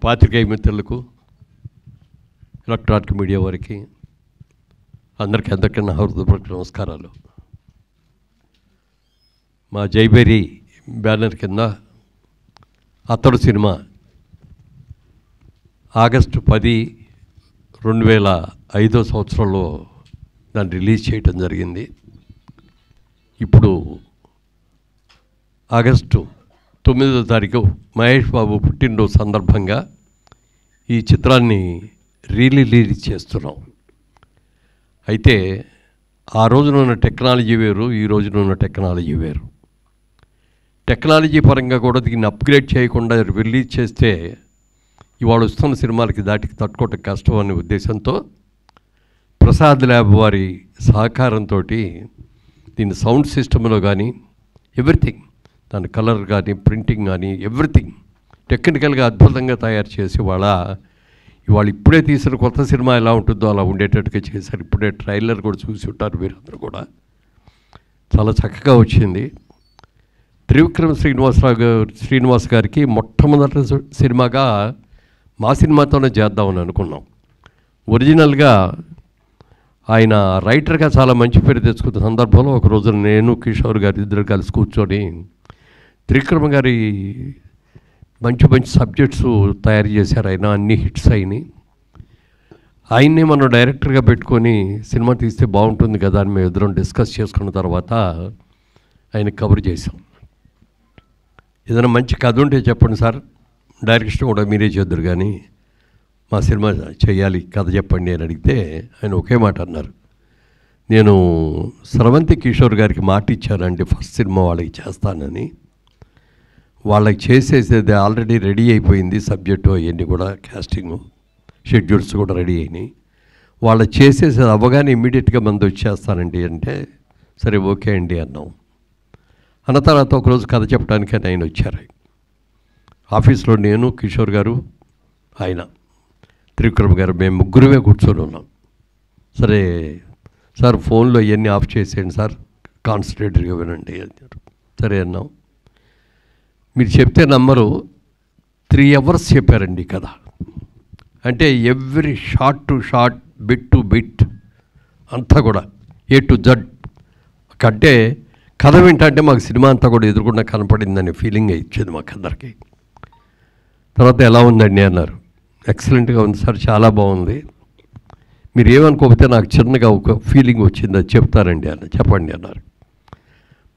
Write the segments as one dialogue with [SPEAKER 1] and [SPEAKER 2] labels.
[SPEAKER 1] పాత్రికేయ మిత్రులకు, electronic media వారికి అందరికీ నా హృదయపూర్వక నమస్కారాలు. మా జైబేరి బ్యానర్ కింద అతడు సినిమా ఆగస్టు 10, 2005 సంవత్సరంలో దాన్ని రిలీజ్ చేయటం జరిగింది. ఇప్పుడు ఆగస్టు 9వ తారీఖు మహేష్ బాబు పుట్టినరోజు సందర్భంగా ఈ చిత్రాన్ని రిలీజ్ చేస్తున్నాం. అయితే ఆ రోజున ఉన్న టెక్నాలజీ వేరు, ఈ రోజున ఉన్న టెక్నాలజీ వేరు. టెక్నాలజీ పరంగా కూడా దీన్ని అప్గ్రేడ్ చేయకుండా రిలీజ్ చేస్తే ఇవాళ వస్తున్న సినిమాలకి దాటికి తట్టుకోవటం కష్టం అనే ఉద్దేశంతో ప్రసాద్ ల్యాబ్ వారి సహకారంతో దీని సౌండ్ సిస్టంలో కానీ ఎవ్రీథింగ్, దాని కలర్ కానీ ప్రింటింగ్ కానీ ఎవ్రీథింగ్ టెక్నికల్గా అద్భుతంగా తయారు చేసి ఇవాళ ఇప్పుడే తీసిన కొత్త సినిమా ఎలా ఉంటుందో అలా ఉండేటట్టుగా చేశారు. ఇప్పుడే ట్రైలర్ కూడా చూసి ఉంటారు మీరందరూ కూడా. చాలా చక్కగా వచ్చింది. త్రివిక్రమ్ శ్రీనివాస్ గారికి మొట్టమొదటి సినిమాగా మా సినిమాతోనే చేద్దామని అనుకున్నాం. ఒరిజినల్గా ఆయన రైటర్గా చాలా మంచి పేరు తెచ్చుకున్న సందర్భంలో ఒక రోజు నేను కిషోర్ గారు ఇద్దరు కలిసి కూర్చొని త్రివిక్రమ్ గారి మంచి మంచి సబ్జెక్ట్స్ తయారు చేశారు. ఆయన అన్ని హిట్స్ అయినాయి. ఆయన్నే మనం డైరెక్టర్గా పెట్టుకొని సినిమా తీస్తే బాగుంటుంది కదా అని మేము ఇద్దరం డిస్కస్ చేసుకున్న తర్వాత ఆయన కవర్ చేసాం. ఏదైనా మంచి కథ ఉంటే చెప్పండి సార్, డైరెక్షన్ కూడా మీరే చేద్దరు కానీ మా సినిమా చేయాలి, కథ చెప్పండి అని అడిగితే ఆయన ఒకే మాట అన్నారు. నేను స్రవంతి కిషోర్ గారికి మాట ఇచ్చానండి ఫస్ట్ సినిమా వాళ్ళకి చేస్తానని. వాళ్ళకి చేసేసేది ఆల్రెడీ రెడీ అయిపోయింది, సబ్జెక్టు అవన్నీ కూడా క్యాస్టింగు షెడ్యూల్స్ కూడా రెడీ అయినాయి. వాళ్ళు చేసేసేది అవ్వగానే ఇమ్మీడియట్గా మంది వచ్చేస్తానండి అంటే సరే ఓకే అండి అన్నాం. అన్న తర్వాత ఒకరోజు కథ చెప్పడానికి ఆయన వచ్చారు. ఆఫీస్లో నేను, కిషోర్ గారు, ఆయన త్రివిక్రమ్ గారు, మేము ముగ్గురమే కూర్చొని ఉన్నాం. సరే సార్ ఫోన్లో ఇవన్నీ ఆఫ్ చేసేయండి సార్, కాన్సన్ట్రేటెడ్గా వినండి అన్నారు. సరే అన్నాం. మీరు చెప్తే నమ్మరు, 3 hours చెప్పారండి కథ. అంటే every shot to short, bit to bit అంతా కూడా A to Z. అంటే కథ వింటంటే మాకు సినిమా అంతా కూడా ఎదురుకుండా కనపడిందనే ఫీలింగ్ ఇచ్చేది మాకు అందరికీ. తర్వాత ఎలా ఉందండి అన్నారు. ఎక్సలెంట్గా ఉంది సార్, చాలా బాగుంది. మీరు ఏమనుకోకపోతే నాకు చిన్నగా ఒక ఫీలింగ్ వచ్చింది, అది చెప్తారండి అన్న. చెప్పండి అన్నారు.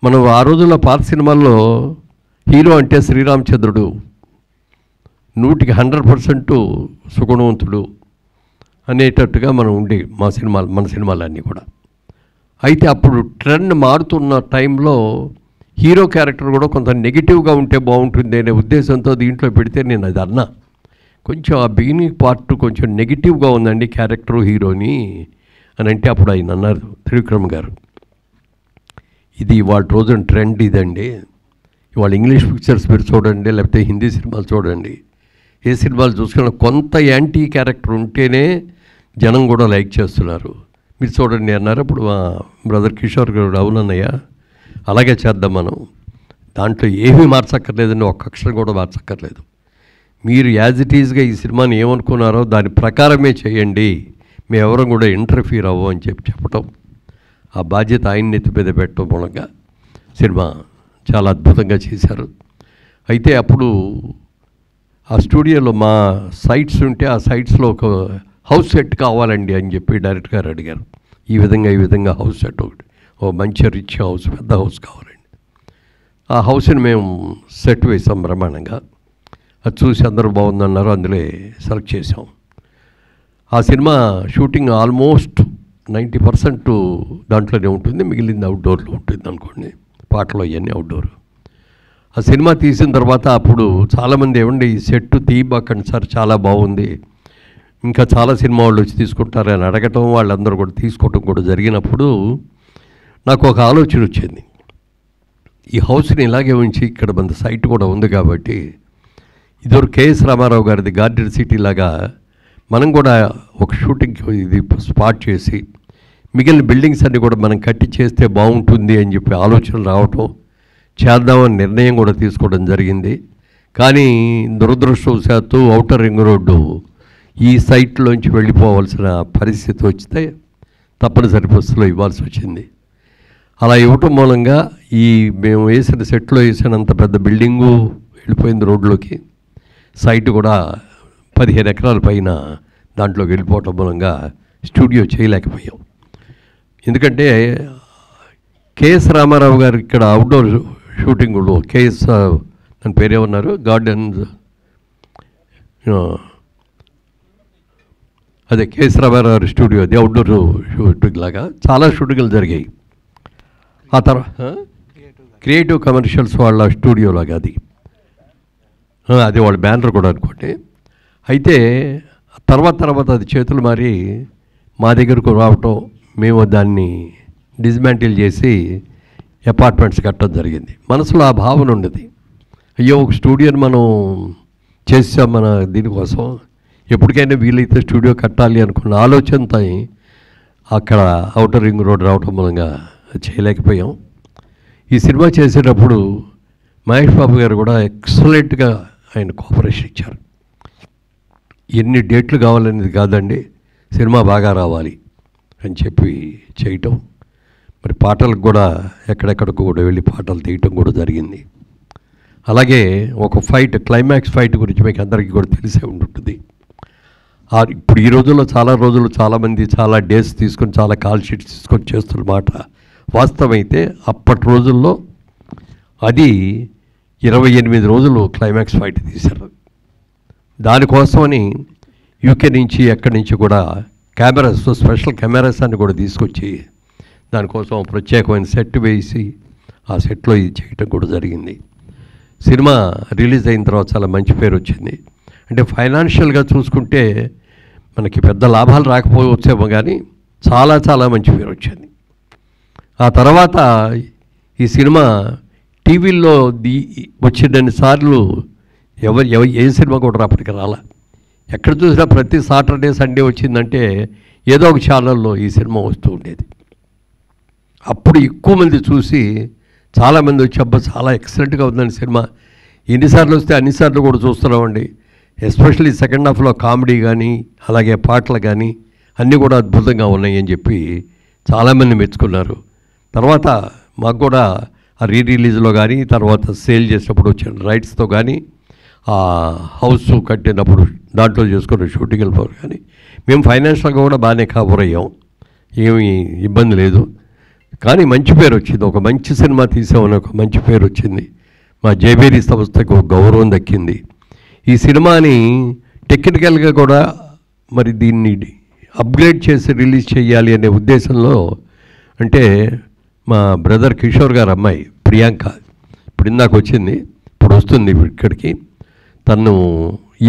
[SPEAKER 1] మనం ఆ రోజుల్లో పాత సినిమాల్లో హీరో అంటే శ్రీరామచంద్రుడు, 100కి 100% సుగుణవంతుడు అనేటట్టుగా మనం ఉండే మన సినిమాలన్నీ కూడా. అయితే అప్పుడు ట్రెండ్ మారుతున్న టైంలో హీరో క్యారెక్టర్ కూడా కొంత నెగిటివ్గా ఉంటే బాగుంటుంది అనే ఉద్దేశంతో దీంట్లో పెడితే నేను అది అన్నా. కొంచెం ఆ బిగినింగ్ పార్ట్ కొంచెం నెగిటివ్గా ఉందండి క్యారెక్టరు హీరోని అని అంటే అప్పుడు ఆయన అన్నారు త్రివిక్రమ్ గారు, ఇది ఇవాళ రోజున ట్రెండ్ ఇదండి. ఇవాళ ఇంగ్లీష్ పిక్చర్స్ మీరు చూడండి, లేకపోతే హిందీ సినిమాలు చూడండి, ఏ సినిమాలు చూసుకున్నా కొంత యాంటీ క్యారెక్టర్ ఉంటేనే జనం కూడా లైక్ చేస్తున్నారు. మీరు చూడండి అన్నారు. అప్పుడు మా బ్రదర్ కిషోర్ గారు, అవునన్నయ్య అలాగే చేద్దాం, మనం దాంట్లో ఏమీ మార్చక్కర్లేదండి, ఒక్క అక్షరం కూడా మార్చక్కర్లేదు, మీరు యాజ్ ఇట్ ఈజ్గా ఈ సినిమాని ఏమనుకున్నారో దాని ప్రకారమే చేయండి, మేమెవరం కూడా ఇంటర్ఫీర్ అవ్వం అని చెప్పటం, ఆ బాధ్యత ఆయన నెత్తి మీద పెట్టడం మూలంగా సినిమా చాలా అద్భుతంగా చేశారు. అయితే అప్పుడు ఆ స్టూడియోలో మా సైట్స్ ఉంటే ఆ సైట్స్లో ఒక హౌస్ సెట్ కావాలండి అని చెప్పి డైరెక్టర్ గారు అడిగారు. ఈ విధంగా హౌస్ సెట్ ఒకటి, ఓ మంచి రిచ్ హౌస్, పెద్ద హౌస్ కావాలండి. ఆ హౌస్ని మేము సెట్ వేసాం బ్రహ్మాండంగా. అది చూసి అందరూ బాగుందన్నారు, అందులో సెలెక్ట్ చేసాం. ఆ సినిమా షూటింగ్ ఆల్మోస్ట్ 90% దాంట్లోనే ఉంటుంది, మిగిలింది అవుట్డోర్లో ఉంటుంది అనుకోండి. పాటలు అవన్నీ అవుట్డోర్. ఆ సినిమా తీసిన తర్వాత అప్పుడు చాలామంది ఏమండి ఈ సెట్ తీయబాకండి సార్, చాలా బాగుంది, ఇంకా చాలా సినిమా వాళ్ళు వచ్చి తీసుకుంటారని అడగటం, వాళ్ళందరూ కూడా తీసుకోవటం కూడా జరిగినప్పుడు నాకు ఒక ఆలోచన వచ్చింది. ఈ హౌస్ని ఇలాగే ఉంచి ఇక్కడ మన సైట్ కూడా ఉంది కాబట్టి ఇదివరకు కేఎస్ రామారావు గారిది గార్డెన్ సిటీ లాగా మనం కూడా ఒక షూటింగ్ ఇది స్పాట్ చేసి మిగిలిన బిల్డింగ్స్ అన్నీ కూడా మనం కట్టి చేస్తే బాగుంటుంది అని చెప్పి ఆలోచన రావటం, చేద్దామని నిర్ణయం కూడా తీసుకోవడం జరిగింది. కానీ దురదృష్టవశాత్తు ఔటర్ రింగ్ రోడ్డు ఈ సైట్లోంచి వెళ్ళిపోవాల్సిన పరిస్థితి వస్తే తప్పనిసరి పరిస్థితిలో ఇవ్వాల్సి వచ్చింది. అలా ఇవ్వటం మూలంగా మేము వేసిన సెట్లో వేసినంత పెద్ద బిల్డింగు వెళ్ళిపోయింది రోడ్లోకి. సైట్ కూడా 15 ఎకరాల పైన దాంట్లోకి వెళ్ళిపోవటం మూలంగా స్టూడియో చేయలేకపోయాం. ఎందుకంటే కేఎస్ రామారావు గారు ఇక్కడ అవుట్డోర్ షూటింగ్లో దాని పేరేమన్నారు, గార్డెన్స్, అదే కేఎస్ రామారావు గారి స్టూడియో, అది అవుట్డోర్ షూటింగ్ లాగా చాలా షూటింగ్లు జరిగాయి. ఆ తర్వాత క్రియేటివ్ కమర్షియల్స్ వాళ్ళ స్టూడియో లాగా అది వాళ్ళ బ్యానర్ కూడా అనుకోండి. అయితే తర్వాత అది చేతులు మారి మా దగ్గరకు రావటం, మేము దాన్ని డిస్మాంటిల్ చేసి అపార్ట్మెంట్స్ కట్టడం జరిగింది. మనసులో ఆ భావన ఉండేది, అయ్యో ఒక స్టూడియోని మనం చేసాం మన దీనికోసం, ఎప్పటికైనా వీలైతే స్టూడియో కట్టాలి అనుకున్న ఆలోచనతో అక్కడ ఔటర్ రింగ్ రోడ్ రావటం మూలంగా చేయలేకపోయాం. ఈ సినిమా చేసేటప్పుడు మహేష్ బాబు గారు కూడా ఎక్సలెంట్గా ఆయన కోఆపరేషన్ ఇచ్చారు. ఎన్ని డేట్లు కావాలనేది కాదండి, సినిమా బాగా రావాలి అని చెప్పి చేయటం. మరి పాటలకు కూడా ఎక్కడెక్కడికి కూడా వెళ్ళి పాటలు తీయటం కూడా జరిగింది. అలాగే ఒక ఫైట్, క్లైమాక్స్ ఫైట్ గురించి మీకు అందరికీ కూడా తెలిసే ఉంటుంది. ఇప్పుడు ఈ రోజుల్లో చాలామంది చాలా డేస్ తీసుకొని చాలా కాల్ షీట్స్ తీసుకొని చేస్తున్న మాట వాస్తవమైతే అప్పటి రోజుల్లో అది 28 రోజులు క్లైమాక్స్ ఫైట్ తీశారు. దానికోసమని యూకే నుంచి ఎక్కడి నుంచి కూడా కెమెరాస్, స్పెషల్ కెమెరాస్ అన్ని కూడా తీసుకొచ్చి దానికోసం ప్రత్యేకమైన సెట్ వేసి ఆ సెట్లో ఇది చేయటం కూడా జరిగింది. సినిమా రిలీజ్ అయిన తర్వాత చాలా మంచి పేరు వచ్చింది. అంటే ఫైనాన్షియల్గా చూసుకుంటే మనకి పెద్ద లాభాలు రాకపోవచ్చేమో కానీ చాలా మంచి పేరు వచ్చింది. ఆ తర్వాత ఈ సినిమా టీవీల్లో వచ్చినన్ని సార్లు ఏ సినిమా కూడా రాపటికి రాలా. ఎక్కడ చూసినా ప్రతి సాటర్డే సండే వచ్చిందంటే ఏదో ఒక ఛానల్లో ఈ సినిమా వస్తూ ఉండేది. అప్పుడు ఎక్కువ మంది చూసి చాలామంది వచ్చి అబ్బా చాలా ఎక్సలెంట్గా ఉందండి సినిమా, ఎన్నిసార్లు వస్తే అన్నిసార్లు కూడా చూస్తున్నామండి. ఎస్పెషల్లీ సెకండ్ హాఫ్లో కామెడీ కానీ అలాగే పాటలు కానీ అన్నీ కూడా అద్భుతంగా ఉన్నాయి అని చెప్పి చాలామంది మెచ్చుకున్నారు. తర్వాత మాకు కూడా ఆ రిలీజ్లో కానీ తర్వాత సేల్ చేసినప్పుడు వచ్చిన రైట్స్తో కానీ ఆ హౌస్ కట్టినప్పుడు దాంట్లో చేసుకున్న షూటింగ్ వెళ్ళిపోరు కానీ మేము ఫైనాన్షియల్గా కూడా బాగానే కవర్ అయ్యాం, ఏమీ ఇబ్బంది లేదు. కానీ మంచి పేరు వచ్చింది, ఒక మంచి సినిమా తీసామని ఒక మంచి పేరు వచ్చింది. మా జైబేరీ సంస్థకు ఒక గౌరవం దక్కింది. ఈ సినిమాని టెక్నికల్గా కూడా మరి దీన్ని అప్గ్రేడ్ చేసి రిలీజ్ చేయాలి అనే ఉద్దేశంలో, అంటే మా బ్రదర్ కిషోర్ గారు అమ్మాయి ప్రియాంక ఇప్పుడు ఇందాక వచ్చింది, ఇప్పుడు వస్తుంది ఇక్కడికి, తను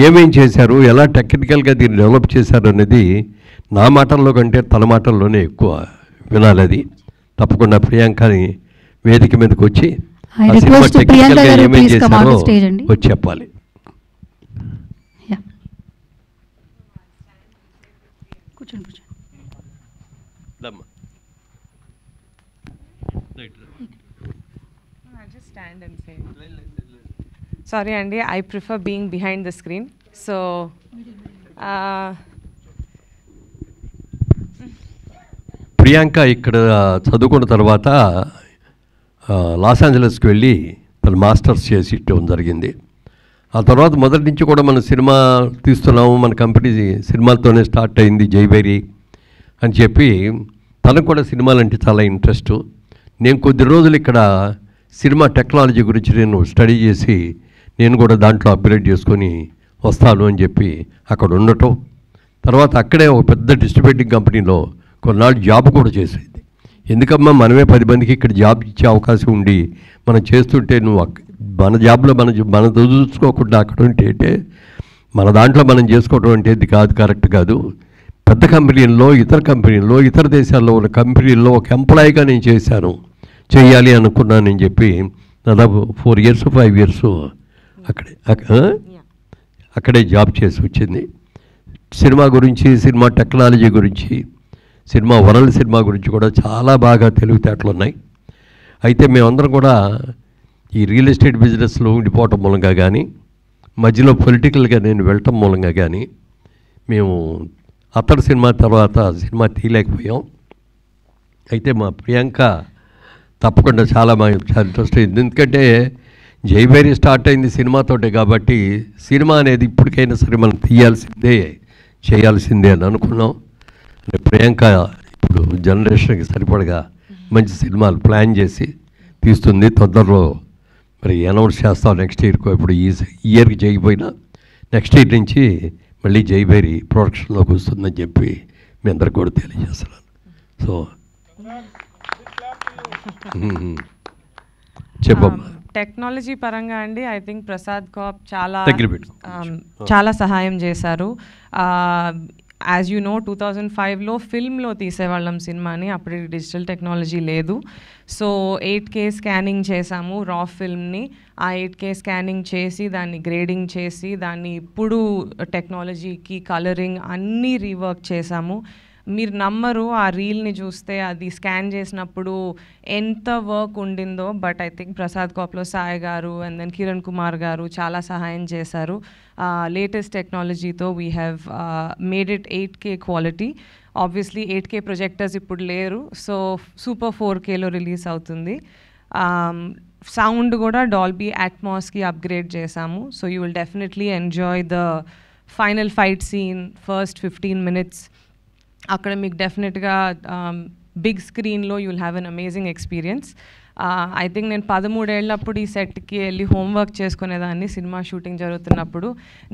[SPEAKER 1] ఏమేం చేశారు, ఎలా టెక్నికల్గా దీన్ని డెవలప్ చేశారు అనేది నా మాటల్లో కంటే తన మాటల్లోనే ఎక్కువ వినాలి. అది తప్పకుండా ప్రియాంకని వేదిక మీదకి వచ్చి టెక్నికల్గా ఏమేం చేశారో వచ్చి చెప్పాలి.
[SPEAKER 2] Sorry Andy, I prefer being behind the screen. So
[SPEAKER 1] Priyanka ఇక్కడ చదువుకున్న తర్వాత లాస్ ఏంజలస్కి వెళ్ళి తను మాస్టర్స్ చేసి ఇవ్వడం జరిగింది. ఆ తర్వాత మొదటి నుంచి కూడా మన సినిమా తీస్తున్నాము, మన కంపెనీ సినిమాలతోనే స్టార్ట్ అయింది జైబేరీ అని చెప్పి తనకు కూడా సినిమాలంటే చాలా ఇంట్రెస్ట్. నేను కొద్ది రోజులు ఇక్కడ సినిమా టెక్నాలజీ గురించి నేను స్టడీ చేసి నేను కూడా దాంట్లో అప్గ్రేడ్ చేసుకొని వస్తాను అని చెప్పి అక్కడ ఉండటం. తర్వాత అక్కడే ఒక పెద్ద డిస్ట్రిబ్యూటింగ్ కంపెనీలో కొన్నాళ్ళు జాబ్ కూడా చేసేది. ఎందుకమ్మా మనమే 10 మందికి ఇక్కడ జాబ్ ఇచ్చే అవకాశం ఉండి మనం చేస్తుంటే నువ్వు మన జాబ్లో మన చూసుకోకుండా అక్కడ ఉంటే మన దాంట్లో మనం చేసుకోవడం అంటే ఇది కాదు, కరెక్ట్ కాదు. పెద్ద కంపెనీల్లో, ఇతర దేశాల్లో ఉన్న కంపెనీల్లో ఒక ఎంప్లాయీగా నేను చేయాలి అనుకున్నానని చెప్పి దాదాపు 4 years 5 years అక్కడే జాబ్ చేసి వచ్చింది. సినిమా గురించి, సినిమా టెక్నాలజీ గురించి, సినిమా వరల్డ్ సినిమా గురించి కూడా చాలా బాగా తెలివితేటలు ఉన్నాయి. అయితే మేమందరం కూడా ఈ రియల్ ఎస్టేట్ బిజినెస్లో ఉండిపోవటం మూలంగా కానీ మధ్యలో పొలిటికల్గా నేను వెళ్ళటం మూలంగా కానీ మేము అతడు సినిమా తర్వాత సినిమా తీయలేకపోయాం. అయితే మా ప్రియాంక తప్పకుండా చాలా ఇంట్రెస్ట్ అయింది. ఎందుకంటే జైభేరి స్టార్ట్ అయింది సినిమాతోటే కాబట్టి సినిమా అనేది ఇప్పటికైనా సరే మనం తీయాల్సిందే, చేయాల్సిందే అని అనుకున్నాం. అంటే ప్రియాంక ఇప్పుడు జనరేషన్కి సరిపడగా మంచి సినిమాలు ప్లాన్ చేసి తీస్తుంది. తొందరలో మరి అనౌన్స్ చేస్తాం నెక్స్ట్ ఇయర్కి. ఇప్పుడు ఈ ఇయర్కి చేయకపోయినా నెక్స్ట్ ఇయర్ నుంచి మళ్ళీ జైభేరి ప్రొడక్షన్లోకి వస్తుందని చెప్పి మీ అందరికి కూడా తెలియజేస్తున్నాను. సో చెప్పమ్మా.
[SPEAKER 2] టెక్నాలజీ పరంగా అండి ఐ థింక్ ప్రసాద్ కాప్
[SPEAKER 1] చాలా
[SPEAKER 2] సహాయం చేశారు. యాజ్ యూ నో 2005లో ఫిల్మ్లో తీసేవాళ్ళం సినిమాని, అప్పుడు డిజిటల్ టెక్నాలజీ లేదు. సో 8K స్కానింగ్ చేసాము రా ఫిల్మ్ని. ఆ 8K స్కానింగ్ చేసి దాన్ని గ్రేడింగ్ చేసి దాన్ని ఇప్పుడు టెక్నాలజీకి కలరింగ్ అన్నీ రీవర్క్ చేసాము. మీరు నమ్మరు, ఆ రీల్ని చూస్తే అది స్కాన్ చేసినప్పుడు ఎంత వర్క్ ఉండిందో. బట్ ఐ థింక్ ప్రసాద్ కాప్లో సాయి గారు అండ్ దెన్ కిరణ్ కుమార్ గారు చాలా సహాయం చేశారు. లేటెస్ట్ టెక్నాలజీతో we have made it 8K quality. Obviously 8K projectors ఇప్పుడు లేరు, సో సూపర్ 4Kలో రిలీజ్ అవుతుంది. సౌండ్ కూడా డాల్బీ అట్మాస్కి అప్గ్రేడ్ చేసాము. So you will definitely enjoy the final fight scene first 15 minutes. అక్కడ మీకు డెఫినెట్గా బిగ్ స్క్రీన్లో you will have an amazing experience. I think నేను 13 ఏళ్ళప్పుడు ఈ సెట్కి వెళ్ళి హోంవర్క్ చేసుకునేదాన్ని సినిమా షూటింగ్ జరుగుతున్నప్పుడు.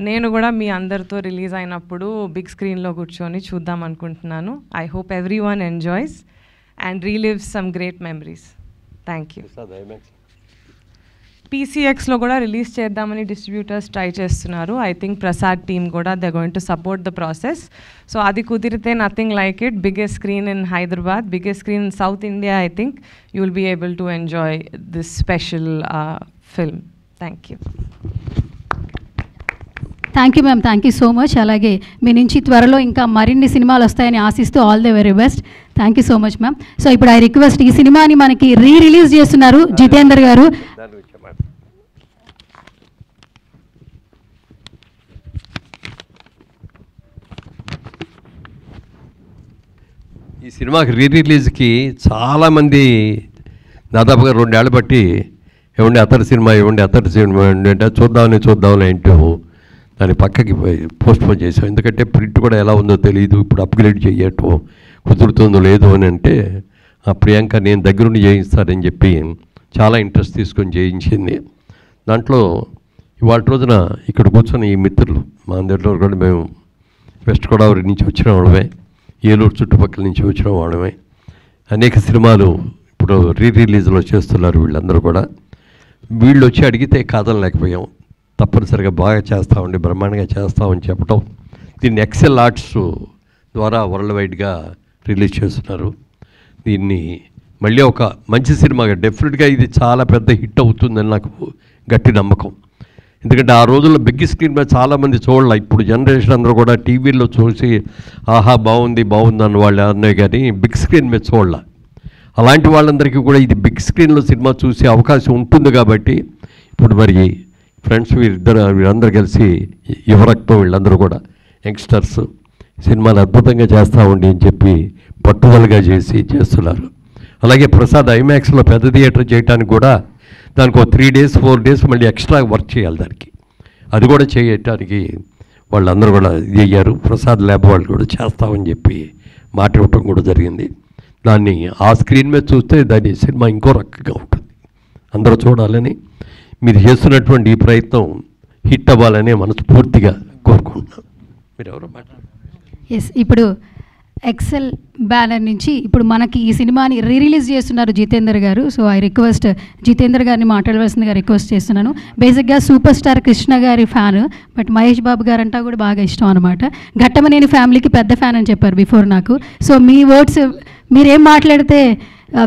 [SPEAKER 2] నేను కూడా మీ అందరితో రిలీజ్ అయినప్పుడు బిగ్ స్క్రీన్లో కూర్చొని చూద్దాం అనుకుంటున్నాను. I hope everyone enjoys and relives some great memories. Thank you. PCXలో కూడా రిలీజ్ చేద్దామని డిస్ట్రిబ్యూటర్స్ ట్రై చేస్తున్నారు. ఐ థింక్ ప్రసాద్ టీమ్ కూడా they going to support the process. So అది కుదిరితే nothing like it. Biggest screen in Hyderabad, biggest screen in South India. I think you will be able to enjoy this special film. Thank you.
[SPEAKER 3] Thank you ma'am, thank you so much. అలాగే మీ నుంచి త్వరలో ఇంకా మరిన్ని సినిమాలు వస్తాయని ఆశిస్తూ all the very best. Thank you so much ma'am. So ఇప్పుడు I request, ఈ సినిమాని మనకి రిలీజ్ చేస్తున్నారు జితేందర్ గారు.
[SPEAKER 1] ఈ సినిమాకి రిలీజ్కి చాలామంది దాదాపుగా 2 ఏళ్ళు బట్టి ఇవ్వండి అతడి సినిమా అంటే చూద్దామని ఏంటో దాన్ని పక్కకి పోస్ట్పోన్ చేసాం. ఎందుకంటే ప్రింట్ కూడా ఎలా ఉందో తెలియదు, ఇప్పుడు అప్గ్రేడ్ చేయటం కుదురుతుందో లేదో అని అంటే ఆ ప్రియాంక నేను దగ్గరుండి చేయిస్తానని చెప్పి చాలా ఇంట్రెస్ట్ తీసుకొని చేయించింది. దాంట్లో ఇవాళ రోజున ఇక్కడ కూర్చొని ఈ మిత్రులు మా అందరిలో కూడా మేము వెస్ట్ గోదావరి నుంచి వచ్చిన వాళ్ళమే, ఏలూరు చుట్టుపక్కల నుంచి వచ్చిన వాళ్ళమే. అనేక సినిమాలు ఇప్పుడు రిలీజ్లో చేస్తున్నారు వీళ్ళందరూ కూడా. వీళ్ళు వచ్చి అడిగితే కాదనలేకపోయాం. తప్పనిసరిగా బాగా చేస్తామండి, బ్రహ్మాండంగా చేస్తామని చెప్పడం. దీన్ని ఎక్సెల్ ఆర్ట్స్ ద్వారా వరల్డ్ వైడ్గా రిలీజ్ చేస్తున్నారు. దీన్ని మళ్ళీ ఒక మంచి సినిమాగా డెఫినెట్గా ఇది చాలా పెద్ద హిట్ అవుతుందని నాకు గట్టి నమ్మకం. ఎందుకంటే ఆ రోజుల్లో బిగ్ స్క్రీన్ మీద చాలామంది చూడాలి. ఇప్పుడు జనరేషన్ అందరూ కూడా టీవీలో చూసి ఆహా బాగుంది అన్న వాళ్ళు అన్నాయి కానీ బిగ్ స్క్రీన్ మీద చూడాలి. అలాంటి వాళ్ళందరికీ కూడా ఇది బిగ్ స్క్రీన్లో సినిమా చూసే అవకాశం ఉంటుంది కాబట్టి ఇప్పుడు మరి ఫ్రెండ్స్ వీళ్ళందరూ కలిసి యువరక్తం వీళ్ళందరూ కూడా యంగ్స్టర్స్ సినిమాలు అద్భుతంగా చేస్తామండి అని చెప్పి పట్టుదలగా చేస్తున్నారు. అలాగే ప్రసాద్ ఐమాక్స్లో పెద్ద థియేటర్ చేయడానికి కూడా దానికి ఒక 3 days 4 days మళ్ళీ ఎక్స్ట్రా వర్క్ చేయాలి దానికి. అది కూడా చేయటానికి వాళ్ళందరూ కూడా ఇది అయ్యారు. ప్రసాద్ ల్యాబ్ వాళ్ళు కూడా చేస్తామని చెప్పి మాట ఇవ్వటం కూడా జరిగింది. దాన్ని ఆ స్క్రీన్ మీద చూస్తే దాని సినిమా ఇంకో రకంగా ఉంటుంది. అందరూ చూడాలని మీరు చేస్తున్నటువంటి ఈ ప్రయత్నం హిట్ అవ్వాలని మనస్ఫూర్తిగా కోరుకుంటున్నాను. మీరు ఎవరో మాట్లాడారు.
[SPEAKER 3] ఎస్, ఇప్పుడు ఎక్సెల్ బ్యానర్ నుంచి ఇప్పుడు మనకి ఈ సినిమాని రిలీజ్ చేస్తున్నారు జితేందర్ గారు. సో ఐ రిక్వెస్ట్ జితేందర్ గారిని మాట్లాడవలసిందిగా రిక్వెస్ట్ చేస్తున్నాను. బేసిక్గా సూపర్ స్టార్ కృష్ణ గారి ఫ్యాన్, బట్ మహేష్ బాబు గారు అంటా కూడా బాగా ఇష్టం అనమాట. ఘట్టమనేని ఫ్యామిలీకి పెద్ద ఫ్యాన్ అని చెప్పారు బిఫోర్ నాకు. సో మీ వర్డ్స్ మీరేం మాట్లాడితే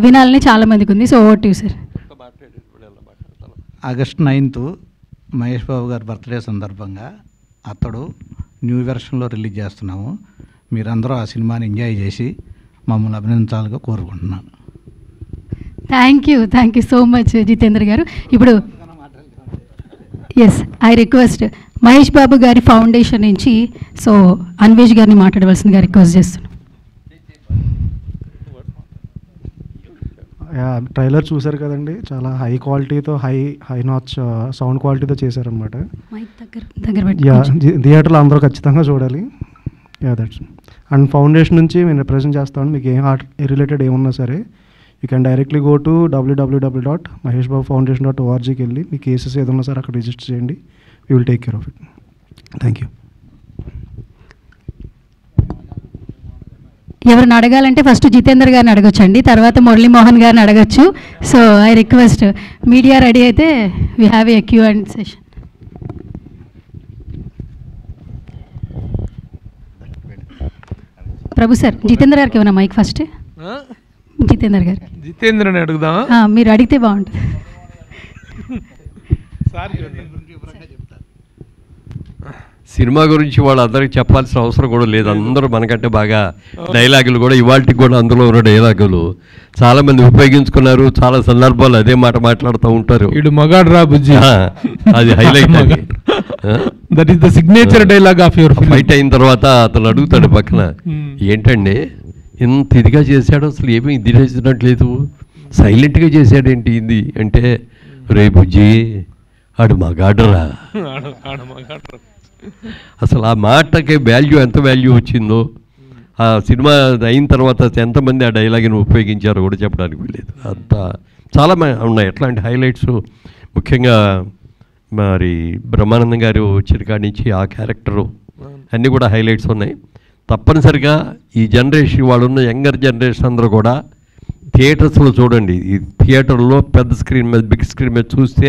[SPEAKER 3] వినాలని చాలామందికి ఉంది. So over to you sir.
[SPEAKER 4] August 9th Mahesh Babu గారి బర్త్డే సందర్భంగా అతడు న్యూ వెర్షన్లో రిలీజ్ చేస్తున్నాము. మీరందరూ ఆ సినిమాని ఎంజాయ్ చేసి మమ్మల్ని అభినందించాలని కోరుకుంటున్నాను. Thank you
[SPEAKER 3] so much Jitendra గారు. ఇప్పుడు yes, I request Mahesh Babu గారి ఫౌండేషన్ నుంచి సో అన్వేష్ గారిని మాట్లాడవలసిందిగా రిక్వెస్ట్ చేస్తున్నాను.
[SPEAKER 5] ట్రైలర్ చూశారు కదండి, చాలా హై క్వాలిటీతో హై నాచ్ సౌండ్ క్వాలిటీతో చేశారనమాట. థియేటర్లో అందరూ ఖచ్చితంగా చూడాలి. దట్స్ అండ్ ఫౌండేషన్ నుంచి మేము రిప్రజెంట్ చేస్తామని మీకు ఏ ఆర్ట్ రిలేటెడ్ ఏమున్నా సరే you can directly go to www.maheshbabufoundation.orgకి వెళ్ళి మీ కేసెస్ ఏదన్నా సరే అక్కడ రిజిస్టర్ చేయండి. We will take care of it. Thank you.
[SPEAKER 3] ఎవరిని అడగాలంటే ఫస్ట్ జితేందర్ గారిని అడగొచ్చండి, తర్వాత మురళీమోహన్ గారిని అడగచ్చు. So I request media ready అయితే we have a Q and session. Prabhu sir, Jitender గారికి ఏమన్నా మైక్ ఫస్ట్. జితేందర్ గారు,
[SPEAKER 6] జితేంద్రని అడుగుదాం.
[SPEAKER 3] మీరు అడిగితే బాగుంటుంది.
[SPEAKER 1] సినిమా గురించి వాళ్ళందరికీ చెప్పాల్సిన అవసరం కూడా లేదు. అందరూ మనకంటే బాగా డైలాగులు కూడా ఇవాళకి కూడా అందులో ఉన్న డైలాగులు చాలామంది ఉపయోగించుకున్నారు. చాలా సందర్భాలు అదే మాట మాట్లాడుతూ ఉంటారు.
[SPEAKER 6] ఇడు మగాడు రా బుజ్జి,
[SPEAKER 1] అది highlight.
[SPEAKER 6] That is the signature dialogue of your fight.
[SPEAKER 1] అయిన తర్వాత అతను అడుగుతాడు పక్కన, ఏంటండి ఇంత ఇదిగా చేశాడు, అసలు ఏమీ ఇది చేసినట్లేదు, సైలెంట్గా చేశాడేంటి ఇది అంటే, రే బుజ్జి ఆడు మగాడురా. అసలు ఆ మాటకి వాల్యూ ఎంత వాల్యూ వచ్చిందో, ఆ సినిమా అయిన తర్వాత ఎంతమంది ఆ డైలాగ్ని ఉపయోగించారో కూడా చెప్పడానికి లేదు. అంత చాలా ఉన్నాయి ఎట్లాంటి హైలైట్స్. ముఖ్యంగా మరి బ్రహ్మానందం గారు వచ్చిన కాడి నుంచి ఆ క్యారెక్టరు అన్నీ కూడా హైలైట్స్ ఉన్నాయి. తప్పనిసరిగా ఈ జనరేషన్ వాళ్ళు ఉన్న యంగర్ జనరేషన్ అందరూ కూడా థియేటర్స్లో చూడండి. ఈ థియేటర్లో పెద్ద స్క్రీన్ మీద, బిగ్ స్క్రీన్ మీద చూస్తే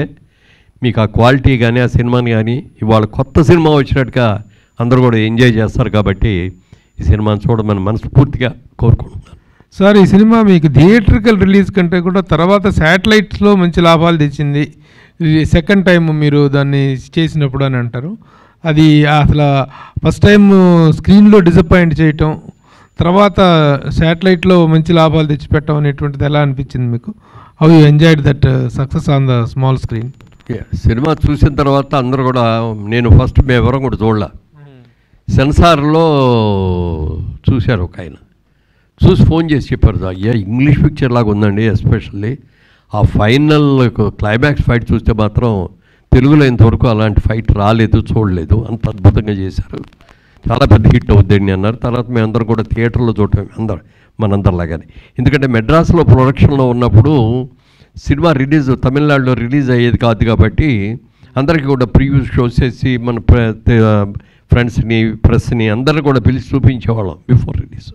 [SPEAKER 1] మీకు ఆ క్వాలిటీ కానీ ఆ సినిమాని కానీ ఇవాళ కొత్త సినిమా వచ్చినట్టుగా అందరూ కూడా ఎంజాయ్ చేస్తారు. కాబట్టి ఈ సినిమాని చూడమని మనస్ఫూర్తిగా కోరుకుంటున్నాను.
[SPEAKER 6] సార్, ఈ సినిమా మీకు థియేట్రికల్ రిలీజ్ కంటే కూడా తర్వాత శాటిలైట్స్లో మంచి లాభాలు తెచ్చింది. సెకండ్ టైం మీరు దాన్ని చేసినప్పుడు అని అంటారు. అది అసలు ఫస్ట్ టైం స్క్రీన్లో డిసప్పాయింట్ చేయటం, తర్వాత శాటిలైట్లో మంచి లాభాలు తెచ్చిపెట్టడం అనేటువంటిది ఎలా అనిపించింది మీకు? How you enjoyed that success on the small screen?
[SPEAKER 1] Cinema చూసిన తర్వాత అందరూ కూడా, నేను ఫస్ట్ మేము ఎవరం కూడా చూడలే, సెన్సార్లో చూశారు ఒక ఆయన, చూసి ఫోన్ చేసి చెప్పారు, అయ్యా ఇంగ్లీష్ పిక్చర్ లాగా ఉందండి, ఎస్పెషల్లీ ఆ ఫైనల్ క్లైమాక్స్ ఫైట్ చూస్తే మాత్రం తెలుగులో ఇంతవరకు అలాంటి ఫైట్ రాలేదు, చూడలేదు, అంత అద్భుతంగా చేశారు, చాలా పెద్ద హిట్ అవుద్దండి అన్నారు. తర్వాత మేమందరం కూడా థియేటర్లో చూడటం మనందరిలాగానే. ఎందుకంటే మెడ్రాస్లో ప్రొడక్షన్లో ఉన్నప్పుడు సినిమా రిలీజ్ తమిళనాడులో రిలీజ్ అయ్యేది కాదు కాబట్టి అందరికీ కూడా ప్రివ్యూ షోస్ చేసి మన ఫ్రెండ్స్ని ప్రెస్ని అందరిని కూడా పిలిచి చూపించేవాళ్ళం బిఫోర్ రిలీజ్.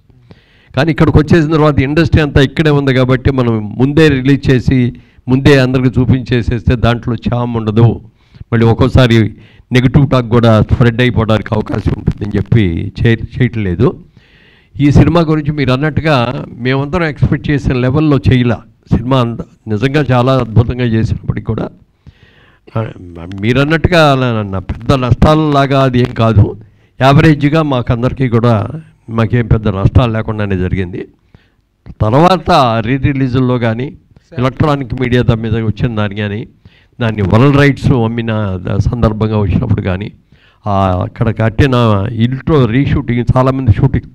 [SPEAKER 1] కానీ ఇక్కడికి వచ్చేసిన తర్వాత ఇండస్ట్రీ అంతా ఇక్కడే ఉంది కాబట్టి మనం ముందే రిలీజ్ చేసి ముందే అందరికీ చూపించేసేస్తే దాంట్లో చామ్ ఉండదు, మళ్ళీ ఒక్కోసారి నెగిటివ్ టాక్ కూడా స్ప్రెడ్ అయిపోవడానికి అవకాశం ఉంటుందని చెప్పి చేయట్లేదు. ఈ సినిమా గురించి మీరు అన్నట్టుగా మేమందరం ఎక్స్పెక్ట్ చేసిన లెవెల్లో చేయలే. సినిమా నిజంగా చాలా అద్భుతంగా చేసినప్పటికీ కూడా మీరు అన్నట్టుగా పెద్ద నష్టాలలాగా అది ఏం కాదు, యావరేజ్గా మాకందరికీ కూడా మాకేం పెద్ద నష్టాలు లేకుండానే జరిగింది. తర్వాత రిలీజుల్లో కానీ ఎలక్ట్రానిక్ మీడియా దాని మీద వచ్చిన దాని కానీ దాన్ని వరల్డ్ రైట్స్ అమ్మిన సందర్భంగా వచ్చినప్పుడు కానీ అక్కడ కట్టిన ఇంట్లో రీషూటింగ్ చాలామంది షూటింగ్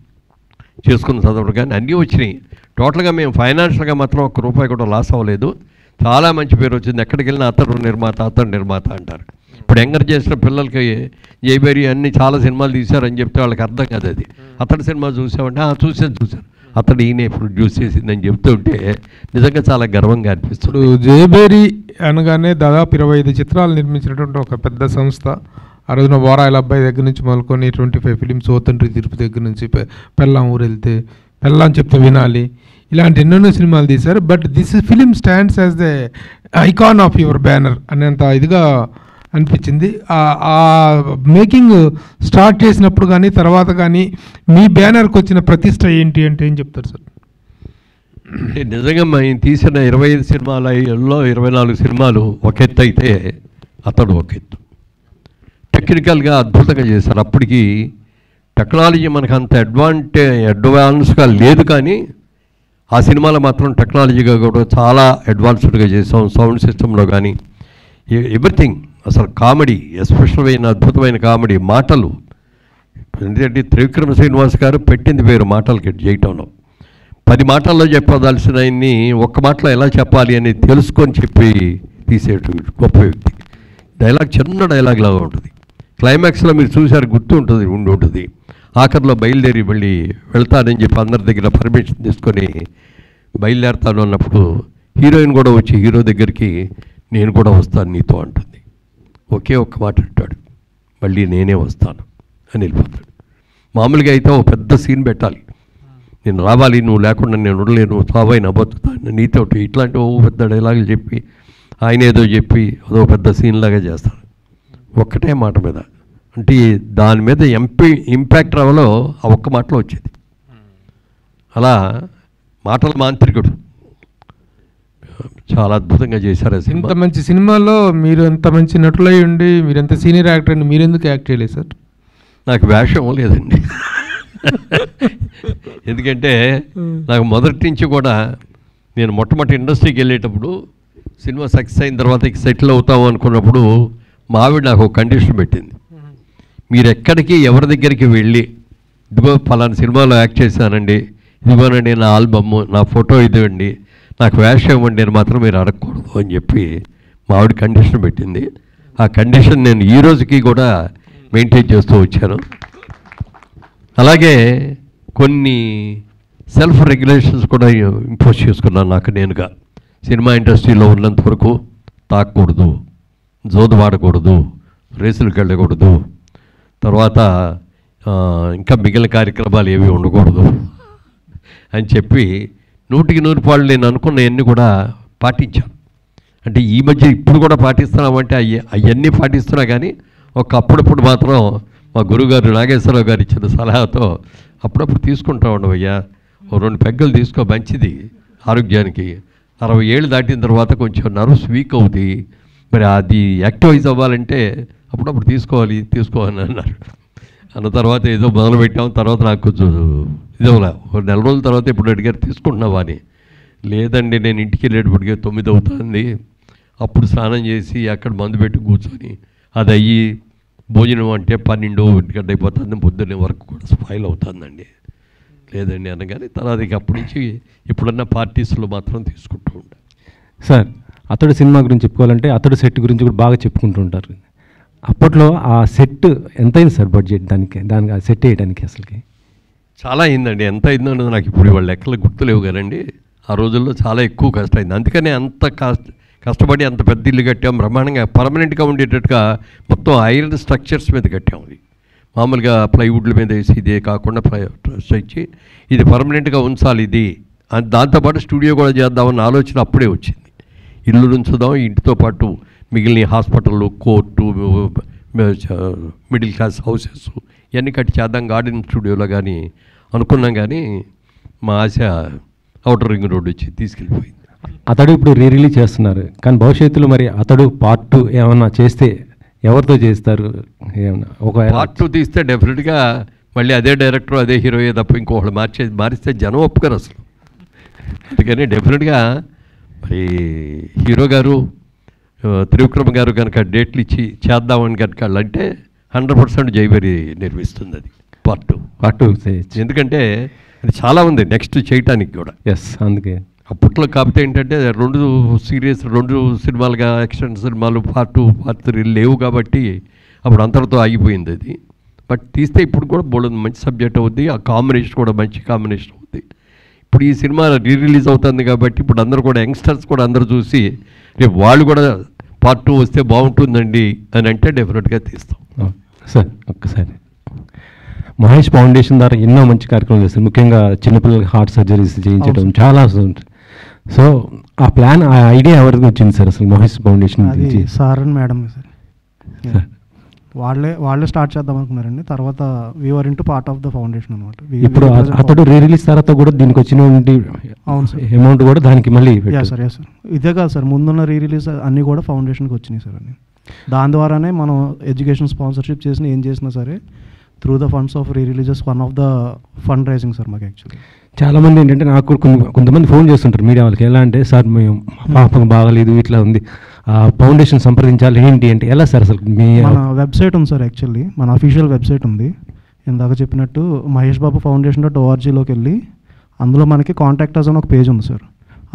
[SPEAKER 1] చేసుకున్న సందర్భం కానీ అన్నీ వచ్చినాయి. టోటల్గా మేము ఫైనాన్షియల్గా మాత్రం ఒక్క రూపాయి కూడా లాస్ అవ్వలేదు. చాలా మంచి పేరు వచ్చింది. ఎక్కడికి వెళ్ళినా అతడు నిర్మాత అంటారు. ఇప్పుడు యంగర్ చేసిన పిల్లలకి జైబేరి అన్ని చాలా సినిమాలు తీశారని చెప్తే వాళ్ళకి అర్థం కాదు. అది అతడి సినిమా చూసామంటే చూశాను అతడు ఈయన ప్రొడ్యూస్ చేసిందని చెప్తుంటే నిజంగా చాలా గర్వంగా అనిపిస్తుంది.
[SPEAKER 6] జైబేరి అనగానే దాదాపు 25 చిత్రాలు నిర్మించినటువంటి ఒక పెద్ద సంస్థ. ఆ రోజున వారాయిల అబ్బాయి దగ్గర నుంచి మొదలుకొని 25 ఫిలిమ్స్, ఓతండ్రి తిరుపతి దగ్గర నుంచి పెళ్ళాం ఊరు వెళ్తే, పెళ్ళాం చెప్తే వినాలి, ఇలాంటి ఎన్నెన్నో సినిమాలు తీశారు. But this film stands as the icon of your banner అనేంత ఇదిగా అనిపించింది. ఆ మేకింగ్ స్టార్ట్ చేసినప్పుడు కానీ తర్వాత కానీ మీ బ్యానర్కి వచ్చిన ప్రతిష్ట ఏంటి అంటే ఏం చెప్తారు సార్?
[SPEAKER 1] నిజంగా మేము తీసిన 25 సినిమాలలో 24 సినిమాలు ఒక ఎత్తు అయితే అతడు ఒక ఎత్తు. టెక్నికల్గా అద్భుతంగా చేశారు. అప్పటికి టెక్నాలజీ మనకు అంత అడ్వాన్స్గా లేదు, కానీ ఆ సినిమాలో మాత్రం టెక్నాలజీగా కూడా చాలా అడ్వాన్స్డ్గా చేసాం. సౌండ్ సిస్టంలో కానీ ఎవ్రీథింగ్ అసలు కామెడీ, ఎస్పెషల్ అద్భుతమైన కామెడీ, మాటలు. ఎందుకంటే త్రివిక్రమ శ్రీనివాస్ గారు పెట్టింది వేరు మాటలకి చేయటంలో. 10 మాటల్లో చెప్పదలసిన ఆయన్ని ఒక్క మాటలో ఎలా చెప్పాలి అని తెలుసుకొని చెప్పి తీసేటు గొప్ప వ్యక్తి. డైలాగ్ చిన్న డైలాగ్ లాగా ఉంటుంది. క్లైమాక్స్లో మీరు చూసారు, గుర్తు ఉంటుంది. ఆఖరిలో బయలుదేరి మళ్ళీ వెళ్తానని చెప్పి అందరి దగ్గర పర్మిషన్ తీసుకొని బయలుదేరుతాను అన్నప్పుడు హీరోయిన్ కూడా వచ్చి హీరో దగ్గరికి నేను కూడా వస్తాను నీతో అంటుంది. ఒకే ఒక్క మాట అంటాడు, మళ్ళీ నేనే వస్తాను అని వెళ్ళిపోతాడు. మామూలుగా అయితే ఒక పెద్ద సీన్ పెట్టాలి, నేను రావాలి, నువ్వు లేకుండా నేను ఉండలేను, సావైనా బతుకుతాను నీతో, ఇట్లాంటి ఓ పెద్ద డైలాగులు చెప్పి ఆయన ఏదో చెప్పి అదో పెద్ద సీన్ లాగా చేస్తాడు. ఒక్కటే మాట మీద, అంటే దాని మీద ఇంపాక్ట్ రావాలో ఆ ఒక్క మాటలో వచ్చేది. అలా మాటల మాంత్రికుడు, చాలా అద్భుతంగా చేశారు.
[SPEAKER 6] ఇంత మంచి సినిమాలో మీరు ఎంత మంచి నటులై ఉండి మీరు ఎంత సీనియర్ యాక్టర్ అండి, మీరు ఎందుకు యాక్ట్ చేయలేదు సార్?
[SPEAKER 1] నాకు వేషం లేదండి. ఎందుకంటే నాకు మొదటి నుంచి కూడా నేను మొట్టమొదటి ఇండస్ట్రీకి వెళ్ళేటప్పుడు సినిమా సక్సెస్ అయిన తర్వాత సెటిల్ అవుతాము అనుకున్నప్పుడు మా ఆవిడ నాకు ఒక కండిషన్ పెట్టింది, మీరు ఎక్కడికి ఎవరి దగ్గరికి వెళ్ళి ఇదిగో ఫలానా సినిమాలో యాక్ట్ చేశానండి, ఇదిగోనండి నా ఆల్బమ్, నా ఫోటో ఇదివ్వండి, నాకు వేషం ఇవ్వండి అని మాత్రం మీరు అడగకూడదు అని చెప్పి మా ఆవిడ కండిషన్ పెట్టింది. ఆ కండిషన్ నేను ఈ రోజుకి కూడా మెయింటైన్ చేస్తూ వచ్చాను. అలాగే కొన్ని సెల్ఫ్ రెగ్యులేషన్స్ కూడా ఇంపోజ్ చేసుకున్నాను నాకు నేనుగా. సినిమా ఇండస్ట్రీలో ఉన్నంత వరకు తాకూడదు, జోదు వాడకూడదు, రేసులకు వెళ్ళకూడదు, తర్వాత ఇంకా మిగిలిన కార్యక్రమాలు ఏవి ఉండకూడదు అని చెప్పి 100% నేను అనుకున్నవన్నీ కూడా పాటించాను. అంటే ఈ మధ్య ఇప్పుడు కూడా పాటిస్తున్నామంటే అవన్నీ పాటిస్తున్నా, కానీ అప్పుడప్పుడు మాత్రం మా గురుగారు నాగేశ్వరరావు గారు ఇచ్చిన సలహాతో అప్పుడప్పుడు తీసుకుంటా ఉండవయ్యా, 2 పెగ్గలు తీసుకో, మంచిది ఆరోగ్యానికి. 60 ఏళ్ళు దాటిన తర్వాత కొంచెం నర్వ్స్ వీక్ అవుతాయి, మరి అది యాక్టివైజ్ అవ్వాలంటే అప్పుడప్పుడు తీసుకోవాలని అన్నారు. అన్న తర్వాత ఏదో మొదలుపెట్టాం. తర్వాత నాకు కొంచెం ఇదవలా, 1 నెల రోజుల తర్వాత ఇప్పుడు అడిగారు తీసుకుంటున్నావా అని. లేదండి, నేను ఇంటికి వెళ్ళేటప్పటికే 9 అవుతుంది, అప్పుడు స్నానం చేసి అక్కడ మందు పెట్టి కూర్చొని అది అయ్యి భోజనం అంటే 12 గంట అయిపోతుంది, పొద్దున్నే వరకు కూడా స్పాయిల్ అవుతుందండి. లేదండి అనగానే తర్వాత ఇక అప్పటి నుంచి ఎప్పుడన్నా పార్టీస్లో మాత్రం తీసుకుంటూ ఉంటాను.
[SPEAKER 7] సార్, అతడు సినిమా గురించి చెప్పుకోవాలంటే అతడు సెట్ గురించి కూడా బాగా చెప్పుకుంటూ ఉంటారు. అప్పట్లో ఆ సెట్ ఎంత అయింది సార్ బడ్జెట్ దానికి ఆ సెట్ వేయడానికి? అసలుకి
[SPEAKER 1] చాలా అయిందండి. ఎంత అయిందో నాకు ఇప్పుడు వాళ్ళ లెక్కలు గుర్తులేవు కదండి. ఆ రోజుల్లో చాలా ఎక్కువ కష్టమైంది. అందుకనే అంత కష్టపడి అంత పెద్ద ఇల్లు కట్టాం, బ్రహ్మాండంగా పర్మనెంట్గా ఉండేటట్టుగా మొత్తం ఐరన్ స్ట్రక్చర్స్ మీద కట్టాం. అది మామూలుగా ప్లైవుడ్ల మీద వేసి ఇదే కాకుండా ఇచ్చి ఇది పర్మనెంట్గా ఉంచాలి, ఇది దాంతోపాటు స్టూడియో కూడా చేద్దామన్న ఆలోచన అప్పుడే వచ్చింది. ఇల్లు ఉంచుదాం, ఇంటితో పాటు మిగిలిన హాస్పిటళ్ళు, కోర్టు, మిడిల్ క్లాస్ హౌసెస్ ఇవన్నీ కట్టి చేద్దాం గార్డెన్ స్టూడియోలో కానీ అనుకున్నాం. కానీ మా ఆశ అవుటర్ రింగ్ రోడ్ వచ్చి తీసుకెళ్ళిపోయింది.
[SPEAKER 7] అతడు ఇప్పుడు రిలీజ్ చేస్తున్నారు, కానీ భవిష్యత్తులో మరి అతడు పార్ట్ 2 ఏమన్నా చేస్తే ఎవరితో చేస్తారు? ఏమన్నా ఒక
[SPEAKER 1] పార్ట్ 2 తీస్తే డెఫినెట్గా మళ్ళీ అదే డైరెక్టర్ అదే హీరోయే తప్ప ఇంకొకళ్ళు మారిస్తే జనం ఒప్పుకోరు అసలు. అందుకని డెఫినెట్గా మరి హీరో గారు త్రివిక్రమ గారు కనుక డేట్లు ఇచ్చి చేద్దామని కనుక అంటే 100% జైవేరి నిర్మిస్తుంది అది పార్ట్ 2. ఎందుకంటే అది చాలా ఉంది నెక్స్ట్ చేయటానికి కూడా.
[SPEAKER 7] ఎస్, అందుకే
[SPEAKER 1] అప్పట్లో కాకపోతే ఏంటంటే 2 సినిమాలుగా యాక్షన్ సినిమాలు పార్ట్ 2 పార్ట్ 3 లేవు కాబట్టి అప్పుడు అంతటితో ఆగిపోయింది అది. బట్ తీస్తే ఇప్పుడు కూడా బోల్డ్ మంచి సబ్జెక్ట్ అవుద్ది, ఆ కాంబినేషన్ కూడా మంచి కాంబినేషన్ అవుద్ది. ఇప్పుడు ఈ సినిమా రిలీజ్ అవుతుంది కాబట్టి ఇప్పుడు అందరూ కూడా యంగ్స్టర్స్ కూడా అందరూ చూసి రేపు వాళ్ళు కూడా పార్ట్ 2 వస్తే బాగుంటుందండి అని అంటే డెఫినెట్గా తీస్తాం.
[SPEAKER 7] సార్, ఒక్కసారి మహేష్ ఫౌండేషన్ ద్వారా ఎన్నో మంచి కార్యక్రమాలు చేస్తారు, ముఖ్యంగా చిన్నపిల్లలకి హార్ట్ సర్జరీస్ చేయించడం చాలా ఉంటుంది. సో ఆ ప్లాన్, ఆ ఐడియా ఎవరికి వచ్చింది సార్ అసలు Mahesh foundation?
[SPEAKER 5] Sir and madam sir వాళ్ళే స్టార్ట్ చేద్దాం అనుకున్నారండి. తర్వాత we are into part of the foundation అనమాట.
[SPEAKER 7] ఇప్పుడు అతడు రిలీజ్ తర్వాత కూడా దీనికి వచ్చినటువంటి
[SPEAKER 5] అవును సార్
[SPEAKER 7] అమౌంట్ కూడా దానికి మళ్ళీ
[SPEAKER 5] సార్ ఇదే కాదు సార్, ముందున్న రిలీజ్ అన్నీ కూడా ఫౌండేషన్కి వచ్చినాయి సార్ అన్ని. దాని ద్వారానే మనం ఎడ్యుకేషన్ స్పాన్సర్షిప్ చేసిన ఏం చేసినా సరే through the funds of releases one of the fund raising sir మాకు యాక్చువల్లీ.
[SPEAKER 7] చాలామంది ఏంటంటే నాకు కొంతమంది ఫోన్ చేస్తుంటారు మీడియా వాళ్ళకి. ఎలా అంటే సార్ మేము పాపం బాగలేదు ఇట్లా ఉంది, ఫౌండేషన్ సంప్రదించాలి ఏంటి అంటే ఎలా సార్ అసలు? మీ
[SPEAKER 5] మన వెబ్సైట్ ఉంది సార్, యాక్చువల్లీ మన అఫీషియల్ వెబ్సైట్ ఉంది. ఇందాక చెప్పినట్టు maheshbabu.org.లోకి వెళ్ళి అందులో మనకి కాంటాక్ట్ అస్ అని ఒక పేజ్ ఉంది సార్.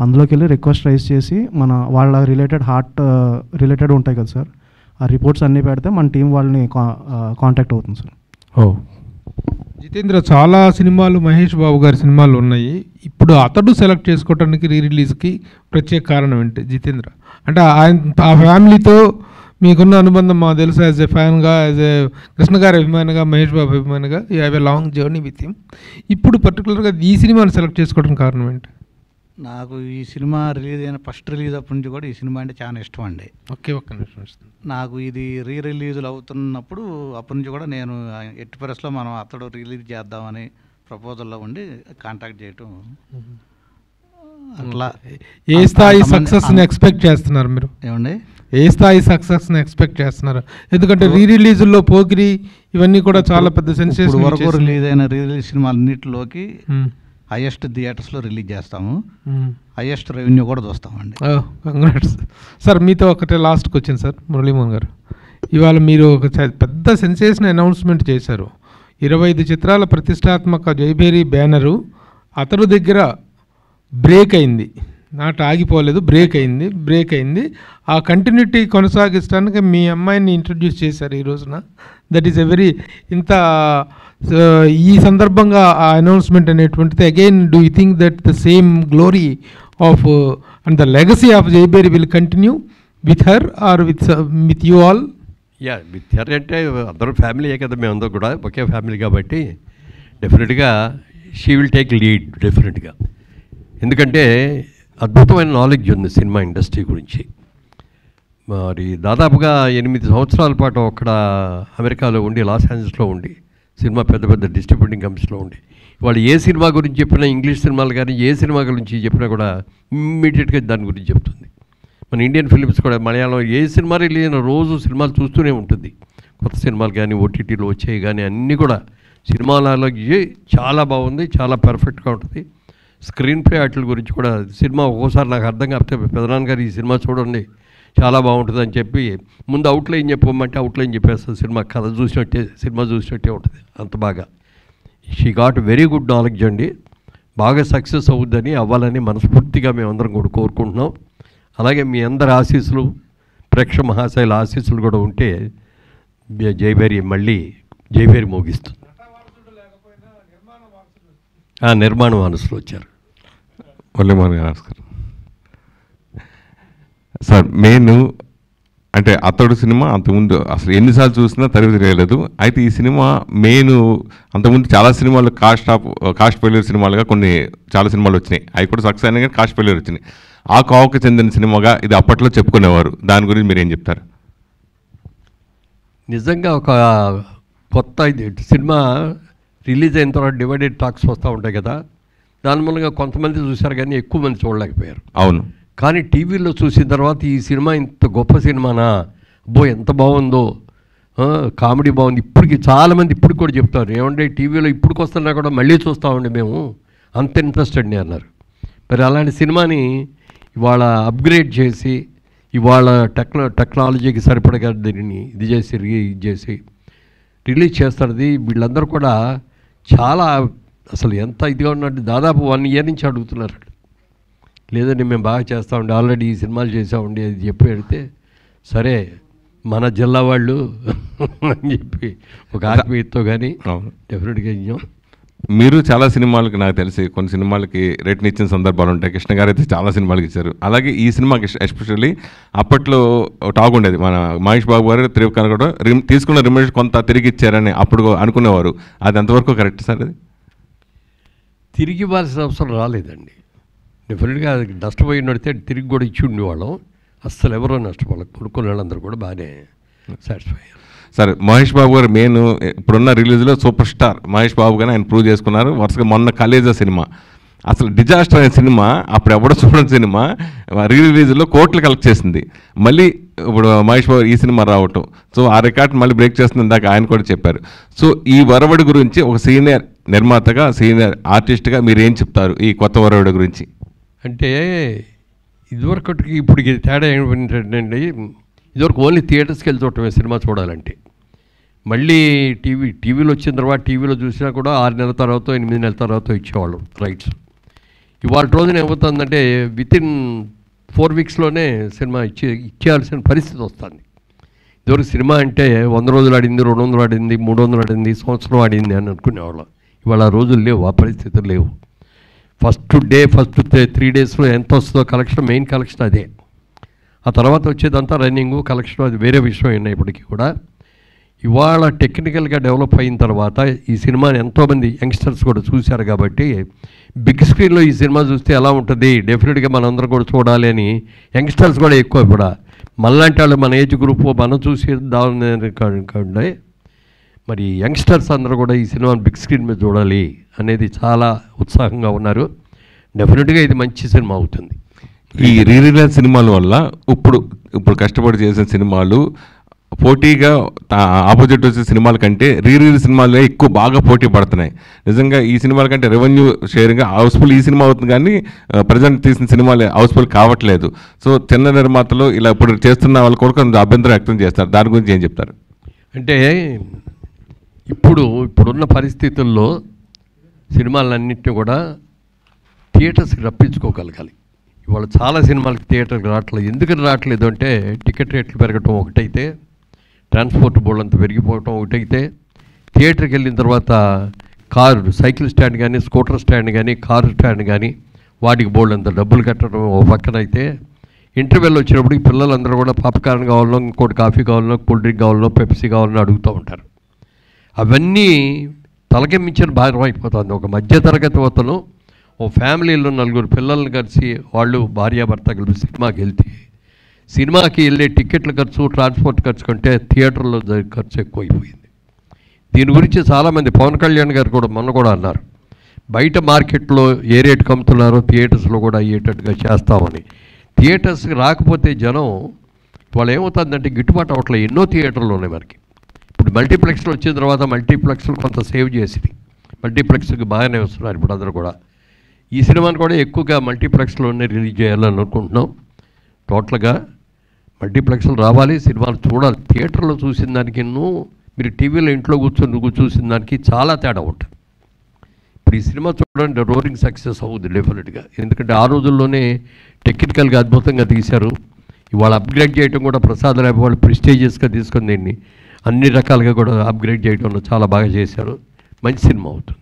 [SPEAKER 5] అందులోకి వెళ్ళి రిక్వెస్ట్ రైజ్ చేసి వాళ్ళ హార్ట్ రిలేటెడ్ ఉంటాయి కదా సార్, ఆ రిపోర్ట్స్ అన్నీ పెడితే మన టీం వాళ్ళని కాంటాక్ట్ అవుతుంది సార్.
[SPEAKER 6] జితేంద్ర, చాలా సినిమాలు మహేష్ బాబు గారి సినిమాలు ఉన్నాయి. ఇప్పుడు అతడు సెలెక్ట్ చేసుకోవడానికి రిలీజ్కి ప్రత్యేక కారణం ఏంటి జితేంద్ర? అంటే ఆ ఫ్యామిలీతో మీకున్న అనుబంధం మాకు తెలుసు. యాజ్ ఎ ఫ్యాన్గా, యాజ్ ఎ కృష్ణ గారి అభిమానిగా, మహేష్ బాబు అభిమానిగా, you have a long journey with him. ఇప్పుడు పర్టికులర్గా ఈ సినిమాని సెలెక్ట్ చేసుకోవడానికి కారణం ఏంటి?
[SPEAKER 4] నాకు ఈ సినిమా ఫస్ట్ రిలీజ్ అప్పటి నుంచి కూడా ఈ సినిమా అంటే చాలా ఇష్టం అండి.
[SPEAKER 6] ఒక్క నిమిషం.
[SPEAKER 4] నాకు ఇది రిలీజులు అవుతున్నప్పుడు అప్పటి నుంచి కూడా నేను ఎట్టి పరిస్థితుల్లో మనం అతడు రిలీజ్ చేద్దామని ప్రపోజల్లో ఉండి కాంటాక్ట్ చేయటం. అట్లా
[SPEAKER 6] ఏ స్థాయి సక్సెస్ని ఎక్స్పెక్ట్ చేస్తున్నారు మీరు?
[SPEAKER 4] ఏమండి,
[SPEAKER 6] ఏ స్థాయి సక్సెస్ని ఎక్స్పెక్ట్ చేస్తున్నారు? ఎందుకంటే రిలీజుల్లో పోకిరి ఇవన్నీ కూడా చాలా పెద్ద సెన్సేషన్
[SPEAKER 4] వరకు రిలీజ్ అయిన రిలీజ్ సినిమాలన్నింటిలోకి హైయెస్ట్ థియేటర్స్లో రిలీజ్ చేస్తాము, హైయెస్ట్ రెవెన్యూ కూడా చూస్తామండి.
[SPEAKER 6] Congrats sir. మీతో ఒకటే లాస్ట్కి వచ్చింది సార్ మురళీమోహన్ గారు. ఇవాళ మీరు ఒక పెద్ద సెన్సేషన్ అనౌన్స్మెంట్ చేశారు. 25 చిత్రాల ప్రతిష్టాత్మక జైభేరి బ్యానరు అతడు దగ్గర బ్రేక్ అయింది, నాట ఆగిపోలేదు, బ్రేక్ అయింది. ఆ కంటిన్యూటీ కొనసాగించడానికి మీ అమ్మాయిని ఇంట్రడ్యూస్ చేశారు ఈ రోజున. దట్ ఈస్ ఎ వెరీ ఈ సందర్భంగా ఆ అనౌన్స్మెంట్ అనేటువంటిది again do you think that the same glory of and the legacy of Jayabheri will continue with her or with you all?
[SPEAKER 1] With her అంటే అందరూ ఫ్యామిలీయే కదా, మేమందరూ కూడా ఒకే ఫ్యామిలీ కాబట్టి డెఫినెట్గా షీ విల్ టేక్ లీడ్ డెఫినెట్గా. ఎందుకంటే అద్భుతమైన నాలెడ్జ్ ఉంది సినిమా ఇండస్ట్రీ గురించి. మరి దాదాపుగా 8 సంవత్సరాల పాటు అక్కడ అమెరికాలో ఉండి, లాస్ ఏంజల్స్లో ఉండి, సినిమా పెద్ద డిస్ట్రిబ్యూటింగ్ కంపెనీస్లో ఉండి, వాళ్ళు ఏ సినిమా గురించి చెప్పినా, ఇంగ్లీష్ సినిమాలు కానీ ఏ సినిమా గురించి చెప్పినా కూడా ఇమ్మీడియట్గా దాని గురించి చెప్తుంది. మన ఇండియన్ ఫిలిమ్స్ కూడా మలయాళం ఏ సినిమా రిలీజ్ అయిన రోజు సినిమాలు చూస్తూనే ఉంటుంది. కొత్త సినిమాలు కానీ ఓటీటీలో వచ్చాయి కానీ అన్నీ కూడా సినిమాలలో చాలా బాగుంది, చాలా పర్ఫెక్ట్గా ఉంటుంది. స్క్రీన్ ప్లే వాటి గురించి కూడా సినిమా ఒక్కోసారి నాకు అర్థం కాకపోతే పెదనాన్నగారు ఈ సినిమా చూడండి చాలా బాగుంటుంది అని చెప్పి ముందు అవుట్లైన్ చెప్పమంటే అవుట్లైన్ చెప్పేస్తుంది. సినిమా కథ చూసినట్టే, సినిమా చూసినట్టే ఉంటుంది అంత బాగా. She got very good knowledge అండి. బాగా సక్సెస్ అవుద్దని, అవ్వాలని మనస్ఫూర్తిగా మేమందరం కూడా కోరుకుంటున్నాం. అలాగే మీ అందరి ఆశీస్సులు, ప్రేక్షక మహాశైల ఆశీస్సులు కూడా ఉంటే జైభేరి మళ్ళీ జైభేరి మోగిస్తుంది. నిర్మాణ వారసులు వచ్చారు.
[SPEAKER 8] మురళీమోహన్ గారు నమస్కారం సార్. మెయిన్ అంటే అతడు సినిమా అంతకుముందు అసలు ఎన్నిసార్లు చూసినా తరగతి తెలియలేదు. అయితే ఈ సినిమా మెయిన్ అంతకుముందు చాలా సినిమాలు కాస్ట్ ఫెయిల్యూర్ సినిమాలుగా చాలా సినిమాలు వచ్చినాయి. అవి కూడా సక్సెస్ అయినా కానీ కాస్ట్ ఫెయిల్యూర్ వచ్చినాయి. ఆ కోవకు చెందిన సినిమాగా ఇది అప్పట్లో చెప్పుకునేవారు. దాని గురించి మీరు ఏం చెప్తారు?
[SPEAKER 1] నిజంగా ఒక కొత్త సినిమా రిలీజ్ అయిన తర్వాత డివైడెడ్ టాక్స్ వస్తూ ఉంటాయి కదా, దాని మూలంగా కొంతమంది చూశారు కానీ ఎక్కువ మంది చూడలేకపోయారు.
[SPEAKER 8] అవును.
[SPEAKER 1] కానీ టీవీలో చూసిన తర్వాత ఈ సినిమా ఇంత గొప్ప సినిమానా, అబ్బో ఎంత బాగుందో, కామెడీ బాగుంది. ఇప్పటికి చాలామంది ఇప్పుడు కూడా చెప్తారు, ఏమంటే టీవీలో ఇప్పటికి వస్తున్నా కూడా మళ్ళీ చూస్తామండి మేము, అంత ఇంట్రెస్ట్ అండి అన్నారు. మరి అలాంటి సినిమాని ఇవాళ అప్గ్రేడ్ చేసి ఇవాళ టెక్నాలజీకి సరిపడగా దీనిని ఇది చేసి రిలీజ్ చేస్తున్నది. వీళ్ళందరూ కూడా చాలా అసలు ఎంత ఇదిగా ఉన్నట్టు దాదాపు 1 year నుంచి అడుగుతున్నారు. లేదండి మేము బాగా చేస్తామండి, ఆల్రెడీ ఈ సినిమాలు చేసామండి అది చెప్పి అడిగితే సరే మన జిల్లా వాళ్ళు అని చెప్పి ఒక ఆత్మీయతతో కానీ డెఫినెట్గా ఇచ్చాం.
[SPEAKER 8] మీరు చాలా సినిమాలకి నాకు తెలిసి కొన్ని సినిమాలకి రేట్ని ఇచ్చిన సందర్భాలు ఉంటాయి. కృష్ణ గారు అయితే చాలా సినిమాలకి ఇచ్చారు. అలాగే ఈ సినిమాకి ఎస్పెషల్లీ అప్పట్లో టాక్ ఉండేది, మన మహేష్ బాబు గారు త్రివిక్రమ్ కూడా తీసుకున్న రిమేష్ కొంత తిరిగి ఇచ్చారని అప్పుడు అనుకునేవారు. అది ఎంతవరకు కరెక్ట్ సార్? అది
[SPEAKER 1] తిరిగి ఇవ్వాల్సిన అవసరం రాలేదండి. డెఫినెట్గా అది నష్టపోయి నడితే తిరిగి కూడా ఇచ్చి ఉండేవాళ్ళం. అస్సలు ఎవరో నష్టపోలేదు, కొనుక్కునే వాళ్ళందరూ కూడా బాగానే సాటిస్ఫై అయ్యారు.
[SPEAKER 8] సరే, మహేష్ బాబు గారు మెయిన్ ఇప్పుడున్న రిలీజ్లో సూపర్ స్టార్ మహేష్ బాబు గారు ఆయన ప్రూవ్ చేసుకున్నారు. వరుసగా మొన్న కలేజా సినిమా అసలు డిజాస్టర్ అయిన సినిమా, అప్పుడు ఎవడో చూడని సినిమా రిలీజ్లో కోట్లు కలెక్ట్ చేసింది. మళ్ళీ ఇప్పుడు మహేష్ బాబు ఈ సినిమా రావటం, సో ఆ రికార్డ్ మళ్ళీ బ్రేక్ చేస్తుంది ఇందాక ఆయన కూడా చెప్పారు. సో ఈ వరవడి గురించి ఒక సీనియర్ నిర్మాతగా సీనియర్ ఆర్టిస్ట్గా మీరు ఏం చెప్తారు ఈ కొత్త వరవడి గురించి?
[SPEAKER 1] అంటే ఇదివరకటికి ఇప్పటికి తేడా ఏమిటంటే, ఇదివరకు ఓన్లీ థియేటర్స్కి వెళ్ళి చూడటమే సినిమా చూడాలంటే. మళ్ళీ టీవీలో వచ్చిన తర్వాత టీవీలో చూసినా కూడా 6 నెలల తర్వాత 8 నెలల తర్వాత ఇచ్చేవాళ్ళు రైట్స్. ఇవాళ రోజున ఏమవుతుందంటే వితిన్ 4 వీక్స్లోనే సినిమా ఇచ్చేయాల్సిన పరిస్థితి వస్తుంది. ఇదివరకు సినిమా అంటే 100 రోజులు ఆడింది, 200 ఆడింది, 300 ఆడింది, సంవత్సరం ఆడింది అని అనుకునేవాళ్ళం. ఇవాళ ఆ రోజులు లేవు, ఆ పరిస్థితులు లేవు. ఫస్ట్ 3 డేస్లో ఎంత వస్తుందో కలెక్షన్, మెయిన్ కలెక్షన్ అదే. ఆ తర్వాత వచ్చేదంతా రన్నింగు కలెక్షన్, అది వేరే విషయం అయినా ఇప్పటికీ కూడా. ఇవాళ టెక్నికల్గా డెవలప్ అయిన తర్వాత ఈ సినిమాని ఎంతోమంది యంగ్స్టర్స్ కూడా చూశారు కాబట్టి బిగ్ స్క్రీన్లో ఈ సినిమా చూస్తే ఎలా ఉంటుంది, డెఫినెట్గా మనందరం కూడా చూడాలి అని యంగ్స్టర్స్ కూడా ఎక్కువ కూడా మనలాంటి వాళ్ళు, మన ఏజ్ గ్రూప్ మనం చూసి దాని మరి యంగ్స్టర్స్ అందరూ కూడా ఈ సినిమాని బిగ్ స్క్రీన్ మీద చూడాలి అనేది చాలా ఉత్సాహంగా ఉన్నారు. డెఫినెట్గా ఇది మంచి సినిమా అవుతుంది.
[SPEAKER 8] ఈ రీరిలీజ్ సినిమాల వల్ల ఇప్పుడు కష్టపడి చేసిన సినిమాలు పోటీగా ఆపోజిట్ వచ్చే సినిమాల కంటే రీరిలీజ్ సినిమాలే ఎక్కువ బాగా పోటీ పడుతున్నాయి. నిజంగా ఈ సినిమాల కంటే రెవెన్యూ షేరింగ్ హౌస్ఫుల్ ఈ సినిమా అవుతుంది, కానీ ప్రజెంట్ తీసిన సినిమాలు హౌస్ఫుల్ కావట్లేదు. సో చిన్న నిర్మాతలు ఇలా ఇప్పుడు చేస్తున్న వాళ్ళు కూడా కొంచెం అభ్యంతరం వ్యక్తం చేస్తారు. దాని గురించి ఏం చెప్తారు?
[SPEAKER 1] అంటే ఇప్పుడున్న పరిస్థితుల్లో సినిమాలన్నింటినీ కూడా థియేటర్స్కి రప్పించుకోగలగాలి. ఇవాళ చాలా సినిమాలకి థియేటర్కి రావట్లేదు. ఎందుకని రావట్లేదు అంటే టికెట్ రేట్లు పెరగటం ఒకటైతే, ట్రాన్స్పోర్ట్ బోర్డు అంతా పెరిగిపోవటం ఒకటైతే, థియేటర్కి వెళ్ళిన తర్వాత సైకిల్ స్టాండ్ కానీ, స్కూటర్ స్టాండ్ కానీ, కారు స్టాండ్ కానీ వాటికి బోర్డు అంత డబ్బులు కట్టడం ఓ పక్కన అయితే, ఇంటర్వెల్ వచ్చినప్పుడు పిల్లలందరూ కూడా పాప్కార్న్ కావాలనో, ఇంకోటి కాఫీ కావాలనో, కూల్ డ్రింక్ కావాలనో, పెప్సీ కావాలనో అడుగుతూ ఉంటారు. అవన్నీ తలకి మించిన భారం అయిపోతుంది. ఒక మధ్యతరగతి అతను ఓ ఫ్యామిలీలో 4 పిల్లల్ని కలిసి వాళ్ళు భార్యాభర్త కలిసి సినిమాకి వెళ్ళే టికెట్ల ఖర్చు, ట్రాన్స్పోర్ట్ ఖర్చు కంటే థియేటర్లో ఖర్చు ఎక్కువైపోయింది. దీని గురించి చాలామంది, పవన్ కళ్యాణ్ గారు కూడా మొన్న కూడా అన్నారు, బయట మార్కెట్లో ఏ రేటుకి అమ్ముతున్నారో థియేటర్స్లో కూడా అయ్యేటట్టుగా చేస్తామని. థియేటర్స్కి రాకపోతే జనం వాళ్ళు ఏమవుతుందంటే గిట్టుబాటు అవ్వట్లేదు. ఎన్నో థియేటర్లు ఉన్నాయి మనకి. ఇప్పుడు మల్టీప్లెక్స్లో వచ్చిన తర్వాత మల్టీప్లెక్స్లు కొంత సేవ్ చేసింది, మల్టీప్లెక్స్కి బాగానే వస్తున్నారు ఇప్పుడు అందరూ కూడా. ఈ సినిమాని కూడా ఎక్కువగా మల్టీప్లెక్స్లోనే రిలీజ్ చేయాలని అనుకుంటున్నాం. టోటల్గా మల్టీప్లెక్స్లు రావాలి, సినిమాలు చూడాలి. థియేటర్లో చూసిన దానికి మీరు టీవీలో ఇంట్లో కూర్చొని చూసిన దానికి చాలా తేడా ఉంటుంది. ఇప్పుడు ఈ సినిమా చూడండి రోరింగ్ సక్సెస్ అవుతుంది డెఫినెట్గా. ఎందుకంటే ఆ రోజుల్లోనే టెక్నికల్గా అద్భుతంగా తీశారు. ఇవాళ అప్గ్రేడ్ చేయడం కూడా ప్రసాద్ రాబ్ వాళ్ళు ప్రెస్టీజియస్గా తీసుకుని దీన్ని అన్ని రకాలుగా కూడా అప్గ్రేడ్ చేయడంలో చాలా బాగా చేశారు. మంచి సినిమా అవుతుంది.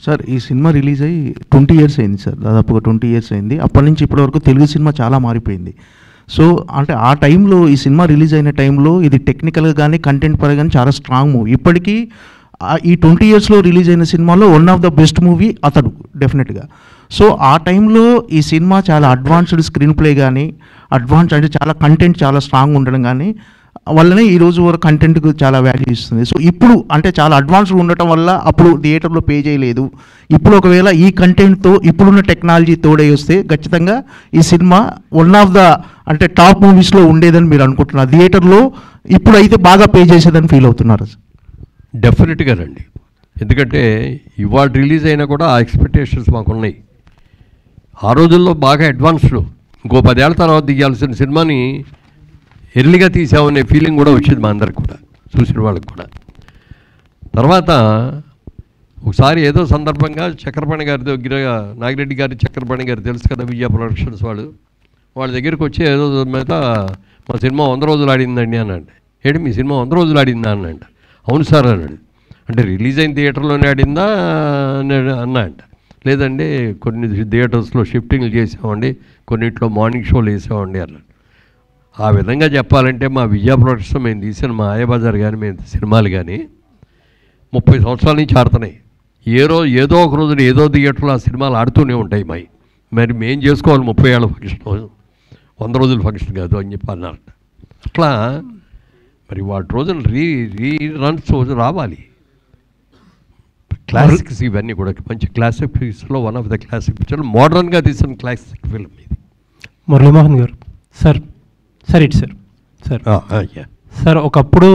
[SPEAKER 9] సార్ ఈ సినిమా రిలీజ్ అయ్యి 20 ఇయర్స్ అయింది సార్, దాదాపుగా 20 ఇయర్స్ అయింది. అప్పటి నుంచి ఇప్పటివరకు తెలుగు సినిమా చాలా మారిపోయింది. సో అంటే ఆ టైంలో ఈ సినిమా రిలీజ్ అయిన టైంలో ఇది టెక్నికల్గా కానీ కంటెంట్ పరంగా కానీ చాలా స్ట్రాంగ్ మూవీ. ఇప్పటికీ ఈ 20 ఇయర్స్లో రిలీజ్ అయిన సినిమాలో one of the best movie అతడు డెఫినెట్గా. సో ఆ టైంలో ఈ సినిమా చాలా అడ్వాన్స్డ్ స్క్రీన్ ప్లే కానీ, అడ్వాన్స్ అంటే చాలా కంటెంట్ చాలా స్ట్రాంగ్ ఉండడం కానీ వల్లనే ఈ రోజు వరకు కంటెంట్కు చాలా వాల్యూ ఇస్తుంది. సో ఇప్పుడు అంటే చాలా అడ్వాన్స్డ్ ఉండటం వల్ల అప్పుడు థియేటర్లో పే చేయలేదు. ఇప్పుడు ఒకవేళ ఈ కంటెంట్తో ఇప్పుడున్న టెక్నాలజీ తోడై వస్తే ఖచ్చితంగా ఈ సినిమా వన్ ఆఫ్ ద అంటే టాప్ మూవీస్లో ఉండేదని మీరు అనుకుంటున్నారు. థియేటర్లో ఇప్పుడు అయితే బాగా పే చేసేదని ఫీల్ అవుతున్నారు.
[SPEAKER 1] డెఫినెట్గా రండి, ఎందుకంటే ఇవాళ రిలీజ్ అయినా కూడా ఆ ఎక్స్పెక్టేషన్స్ మాకున్నాయి. ఆ రోజుల్లో బాగా అడ్వాన్స్డ్, ఇంకో 10 ఏళ్ళ తర్వాత తీయాల్సిన సినిమాని ఎర్లీగా తీసామనే ఫీలింగ్ కూడా వచ్చింది మా అందరికి కూడా, చూసిన వాళ్ళకి కూడా. తర్వాత ఒకసారి ఏదో సందర్భంగా చక్రపాణి గారి దగ్గర, నాగిరెడ్డి గారి చక్రపాణి గారు తెలుసు కదా, విజయ ప్రొడక్షన్స్ వాళ్ళ దగ్గరికి వచ్చి ఏదో మీద మా సినిమా 100 రోజులు ఆడిందండి అన్నాడు. ఏంటి మీ సినిమా 100 రోజులు ఆడిందా అన్నాడు. అవును సార్ అన్నాడు. అంటే రిలీజ్ అయిన థియేటర్లోనే ఆడిందా అన్నా అంట. లేదండి కొన్ని థియేటర్స్లో షిఫ్టింగ్లు చేసామండి, కొన్నింటిలో మార్నింగ్ షోలు వేసామండి అన్నాడు. ఆ విధంగా చెప్పాలంటే మా విజయ ప్రొడక్షన్ మేము తీసిన మా ఆయబజార్ కానీ మేము సినిమాలు కానీ 30 సంవత్సరాల నుంచి ఆడుతున్నాయి. ఏదో ఒక రోజున ఏదో థియేటర్లో ఆ సినిమాలు ఆడుతూనే ఉంటాయి. మరి మేము చేసుకోవాలి 30 ఏళ్ళ ఫంక్షన్, 100 రోజుల ఫంక్షన్ కాదు అని చెప్పి అన్నారట. అట్లా మరి వాటి రోజున రీ రన్స్ రావాలి. క్లాసిక్స్ ఇవన్నీ కూడా మంచి క్లాసిక్ ఫిల్మ్స్లో one of the classic picture, మోడర్న్గా తీసిన క్లాసిక్ ఫిల్మ్ ఇది.
[SPEAKER 10] మురళీమోహన్ గారు సార్ సార్ ఒకప్పుడు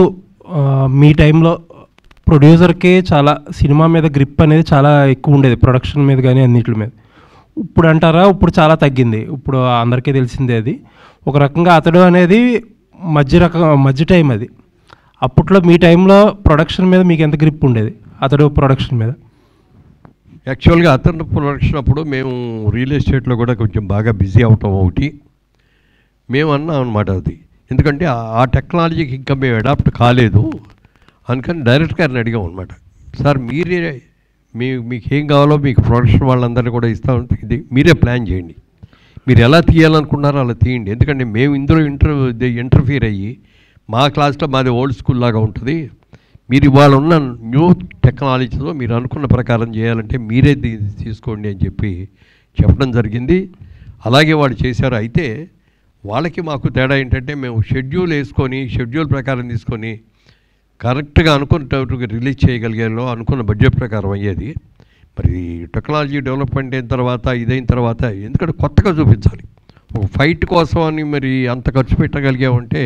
[SPEAKER 10] మీ టైంలో ప్రొడ్యూసర్కే చాలా సినిమా మీద గ్రిప్ అనేది చాలా ఎక్కువ ఉండేది, ప్రొడక్షన్ మీద కానీ అన్నిటి మీద. ఇప్పుడు అంటారా ఇప్పుడు చాలా తగ్గింది, ఇప్పుడు అందరికీ తెలిసిందే అది. ఒక రకంగా అతడు అనేది మధ్య టైం అది. అప్పట్లో మీ టైంలో ప్రొడక్షన్ మీద మీకు ఎంత గ్రిప్ ఉండేది అతడు ప్రొడక్షన్ మీద?
[SPEAKER 1] యాక్చువల్గా అతను ప్రొడక్షన్ అప్పుడు మేము రియల్ ఎస్టేట్లో కూడా కొంచెం బాగా బిజీ అవటం ఒకటి మేము అన్నాం అనమాట. అది ఎందుకంటే ఆ టెక్నాలజీకి ఇంకా మేము అడాప్ట్ కాలేదు అందుకని డైరెక్ట్ గారిని అడిగాం అనమాట. సార్ మీరే మీకు ఏం కావాలో మీకు ప్రొడక్షన్ వాళ్ళందరినీ కూడా ఇస్తామంటే ఇది మీరే ప్లాన్ చేయండి, మీరు ఎలా తీయాలనుకున్నారో అలా తీయండి. ఎందుకంటే మేము ఇందులో ఇంటర్ఫియర్ అయ్యి మా క్లాస్లో మాది ఓల్డ్ స్కూల్ లాగా ఉంటుంది, మీరు ఇవాళ ఉన్న న్యూ టెక్నాలజీతో మీరు అనుకున్న ప్రకారం చేయాలంటే మీరే తీసుకోండి అని చెప్పడం జరిగింది. అలాగే వాళ్ళు చేశారు. అయితే వాళ్ళకి మాకు తేడా ఏంటంటే మేము షెడ్యూల్ ప్రకారం తీసుకొని కరెక్ట్గా అనుకున్న రిలీజ్ చేయగలిగేలో అనుకున్న బడ్జెట్ ప్రకారం అయ్యేది. మరి టెక్నాలజీ డెవలప్మెంట్ అయిన తర్వాత ఇదైన తర్వాత ఎందుకంటే కొత్తగా చూపించాలి, ఒక ఫైట్ కోసం అని మరి అంత ఖర్చు పెట్టగలిగామంటే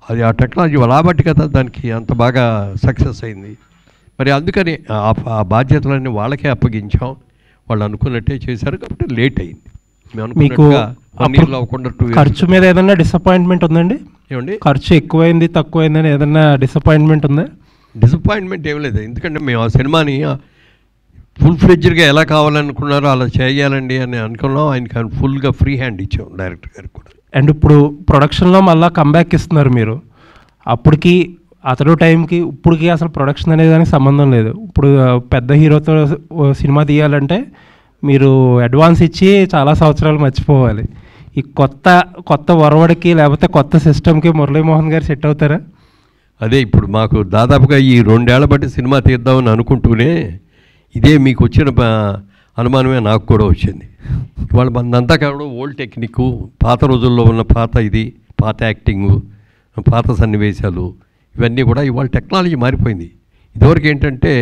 [SPEAKER 1] అది ఆ టెక్నాలజీ రాబట్టి కదా దానికి అంత బాగా సక్సెస్ అయింది. మరి అందుకని ఆ బాధ్యతలన్నీ వాళ్ళకే అప్పగించాం, వాళ్ళు అనుకున్నట్టే చేశారు కాబట్టి లేట్ అయింది.
[SPEAKER 10] మీకు ఖర్చు మీద ఏదైనా డిసప్పాయింట్మెంట్ ఉందండి?
[SPEAKER 1] ఏమండి
[SPEAKER 10] ఖర్చు ఎక్కువైంది తక్కువైందని ఏదైనా డిసప్పాయింట్మెంట్ ఉందా?
[SPEAKER 1] డిసప్పాయింట్మెంట్ ఏం లేదు, ఎందుకంటే మేము ఆ సినిమాని ఫుల్ ఫ్లెడ్జ్డ్గా ఎలా కావాలనుకున్నారో అలా చేయాలండి అని అనుకున్నాం. ఆయనకి ఫుల్గా ఫ్రీ హ్యాండ్ ఇచ్చాం డైరెక్టర్ గారికి కూడా.
[SPEAKER 10] అండ్ ఇప్పుడు ప్రొడక్షన్లో మళ్ళీ కంబ్యాక్ ఇస్తున్నారు మీరు. అప్పటికి అతడు టైంకి ఇప్పటికి అసలు ప్రొడక్షన్ అనే దానికి సంబంధం లేదు. ఇప్పుడు పెద్ద హీరోతో సినిమా తీయాలంటే మీరు అడ్వాన్స్ ఇచ్చి చాలా సంవత్సరాలు మర్చిపోవాలి. ఈ కొత్త వరవడికి లేకపోతే కొత్త సిస్టమ్కి మురళీమోహన్ గారు సెట్ అవుతారా?
[SPEAKER 1] అదే ఇప్పుడు మాకు దాదాపుగా ఈ 2 ఏళ్ల బట్టి సినిమా తీద్దామని అనుకుంటూనే ఇదే మీకు వచ్చిన అనుమానమే నాకు కూడా వచ్చింది. ఇవాళ మనంతా కావడం ఓల్డ్ టెక్నిక్, పాత రోజుల్లో ఉన్న పాత యాక్టింగు, పాత సన్నివేశాలు ఇవన్నీ కూడా ఇవాళ టెక్నాలజీ మారిపోయింది. ఇదివరకు ఏంటంటే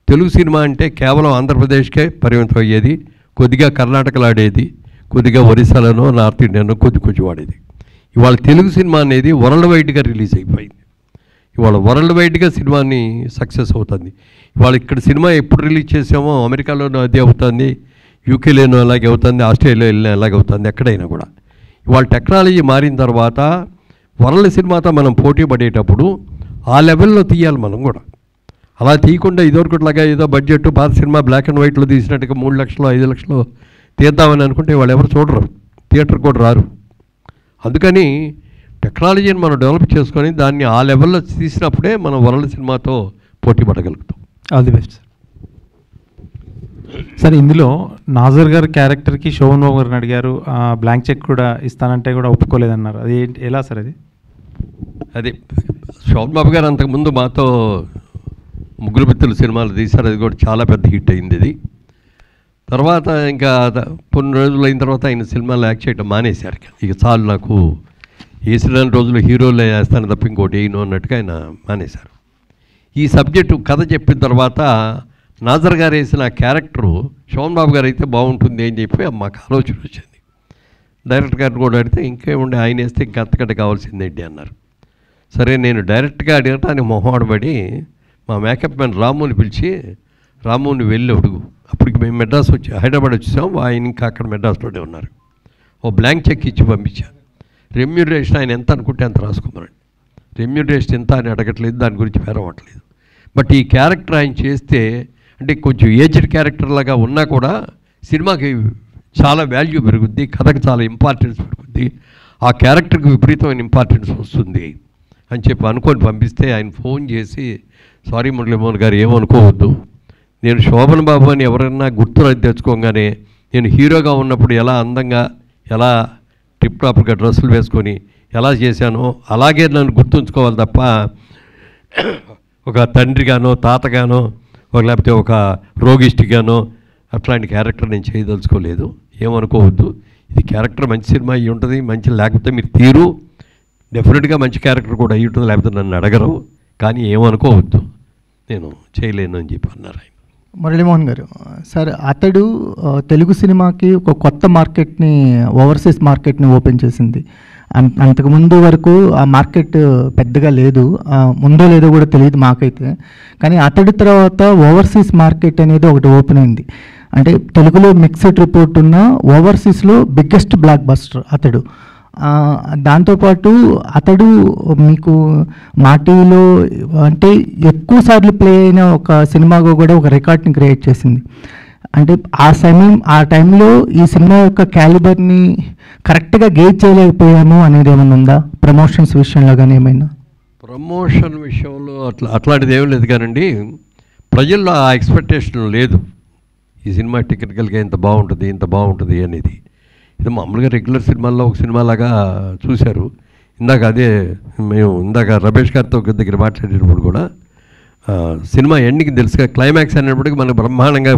[SPEAKER 1] తెలుగు సినిమా అంటే కేవలం ఆంధ్రప్రదేశ్కే పరిమితం అయ్యేది, కొద్దిగా కర్ణాటకలో ఆడేది, కొద్దిగా ఒరిస్సాలోనో నార్త్ ఇండియాలో కొద్ది వాడేది. ఇవాళ తెలుగు సినిమా అనేది వరల్డ్ వైడ్గా రిలీజ్ అయిపోయింది. ఇవాళ వరల్డ్ వైడ్గా సినిమాని సక్సెస్ అవుతుంది. ఇవాళ ఇక్కడ సినిమా ఎప్పుడు రిలీజ్ చేసామో అమెరికాలోనూ అదే అవుతుంది, యూకేలోనూ అలాగే అవుతుంది, ఆస్ట్రేలియా వెళ్ళినా అలాగే అవుతుంది, ఎక్కడైనా కూడా. ఇవాళ టెక్నాలజీ మారిన తర్వాత వరల్డ్ సినిమాతో మనం పోటీ పడేటప్పుడు ఆ లెవెల్లో తీయాలి మనం కూడా. అలా తీయకుండా ఇదివరకులాగా ఏదో బడ్జెట్ పాత సినిమా బ్లాక్ అండ్ వైట్లో తీసినట్టుగా 3 లక్షలు 5 లక్షలు తీద్దామని అనుకుంటే వాళ్ళు ఎవరు చూడరు, థియేటర్ కూడా రారు. అందుకని టెక్నాలజీని మనం డెవలప్ చేసుకొని దాన్ని ఆ లెవెల్లో తీసినప్పుడే మనం వరల్డ్ సినిమాతో పోటీ పడగలుగుతాం.
[SPEAKER 10] All the best
[SPEAKER 11] sir. ఇందులో నాజర్ గారి క్యారెక్టర్కి శోభన్ బాబు గారిని అడిగారు, బ్లాంక్ చెక్ కూడా ఇస్తానంటే కూడా ఒప్పుకోలేదన్నారు. అది ఎలా సార్?
[SPEAKER 1] అది శోభన్ బాబు గారు అంతకుముందు మాతో ముగ్గురు మిత్రులు సినిమాలు తీశారు, అది కూడా చాలా పెద్ద హిట్ అయింది. ఇది తర్వాత ఇంకా కొన్ని రోజులు అయిన తర్వాత ఆయన సినిమాలు యాక్ట్ చేయడం మానేశారు. ఇక చాలు నాకు వేసిన రోజులు హీరోలు వేస్తాను తప్ప ఇంకోటి వేయను అన్నట్టుగా ఆయన మానేశారు. ఈ సబ్జెక్టు కథ చెప్పిన తర్వాత నాజర్ గారు వేసిన క్యారెక్టరు శోభన్ బాబు గారు అయితే బాగుంటుంది అని చెప్పి మాకు ఆలోచన వచ్చింది. డైరెక్టర్ గారిని కూడా అడిగితే ఇంకేముండే ఆయన వేస్తే ఇంకా అంతకంటే కావాల్సిందేంటి అన్నారు. సరే నేను డైరెక్ట్గా అడగటానికి మొహమాడబడి మా మేకప్ మ్యాన్ రాముని పిలిచి, రాముని వెళ్ళి అడుగు, అప్పటికి మేము మెడ్రాస్ హైదరాబాద్ వచ్చేసాం, ఆయన ఇంకా అక్కడ మెడ్రాస్లోనే ఉన్నారు. ఓ బ్లాంక్ చెక్ ఇచ్చి పంపించాను. రెమ్యూనరేషన్ ఆయన ఎంత అనుకుంటే అంత రాసుకోమనండి, రెమ్యూనరేషన్ ఎంత అని అడగట్లేదు, దాని గురించి పేరవట్లేదు. బట్ ఈ క్యారెక్టర్ ఆయన చేస్తే అంటే కొంచెం ఏజ్డ్ క్యారెక్టర్ లాగా ఉన్నా కూడా సినిమాకి చాలా వాల్యూ పెరుగుద్ది, కథకు చాలా ఇంపార్టెన్స్ పెరుగుద్ది, ఆ క్యారెక్టర్కి విపరీతమైన ఇంపార్టెన్స్ వస్తుంది అని చెప్పి అనుకొని పంపిస్తే ఆయన ఫోన్ చేసి, సారీ మురళీమోహన్ గారు ఏమనుకోవద్దు, నేను శోభన్ బాబు అని ఎవరైనా గుర్తు తెచ్చుకోగానే నేను హీరోగా ఉన్నప్పుడు ఎలా అందంగా ఎలా టిప్ టాప్గా డ్రెస్సులు వేసుకొని ఎలా చేశానో అలాగే నన్ను గుర్తుంచుకోవాలి తప్ప ఒక తండ్రిగానో తాతగానో లేకపోతే ఒక రోగిస్ట్గానో అట్లాంటి క్యారెక్టర్ నేను చేయదలుచుకోలేదు, ఏమనుకోవద్దు. ఇది క్యారెక్టర్ మంచి సినిమా అయ్యి ఉంటుంది, మంచి లేకపోతే మీరు తీరు డెఫినెట్గా మంచి క్యారెక్టర్ కూడా అయ్యి ఉంటుంది, లేకపోతే నన్ను అడగరు, కానీ ఏమనుకోవద్దు నేను చేయలేను అని చెప్పి అన్నారు ఆయన.
[SPEAKER 12] మురళీమోహన్ గారు, సార్ అతడు తెలుగు సినిమాకి ఒక కొత్త మార్కెట్ని, ఓవర్సీస్ మార్కెట్ని ఓపెన్ చేసింది. అంతకుముందు వరకు ఆ మార్కెట్ పెద్దగా లేదు, ఉందో లేదో కూడా తెలియదు మాకైతే. కానీ అతడి తర్వాత ఓవర్సీస్ మార్కెట్ అనేది ఒకటి ఓపెన్ అయింది. అంటే తెలుగులో మిక్స్డ్ రిపోర్ట్ ఉన్న ఓవర్సీస్లో బిగ్గెస్ట్ బ్లాక్ బస్టర్ అతడు. దాంతోపాటు అతడు మీకు మా టీవీలో అంటే ఎక్కువ సార్లు ప్లే అయిన ఒక సినిమాగా కూడా ఒక రికార్డ్ని క్రియేట్ చేసింది. అంటే ఆ టైంలో ఈ సినిమా యొక్క క్యాలిబర్ని కరెక్ట్గా గేజ్ చేయలేకపోయాము అనేది ఏమైనా ఉందా ప్రమోషన్స్ విషయంలో కానీ ఏమైనా?
[SPEAKER 1] ప్రమోషన్ విషయంలో అట్లాంటిది ఏం లేదు కానండి, ప్రజల్లో ఆ ఎక్స్పెక్టేషన్ లేదు ఈ సినిమా టెక్నికల్గా ఇంత బాగుంటుంది అనేది. ఇది మామూలుగా రెగ్యులర్ సినిమాల్లో ఒక సినిమాలాగా చూశారు. ఇందాక రమేష్ గారితో దగ్గర మాట్లాడేటప్పుడు కూడా సినిమా ఎండింగ్ తెలుసుగా, క్లైమాక్స్ అనేప్పటికీ మనకు బ్రహ్మాండంగా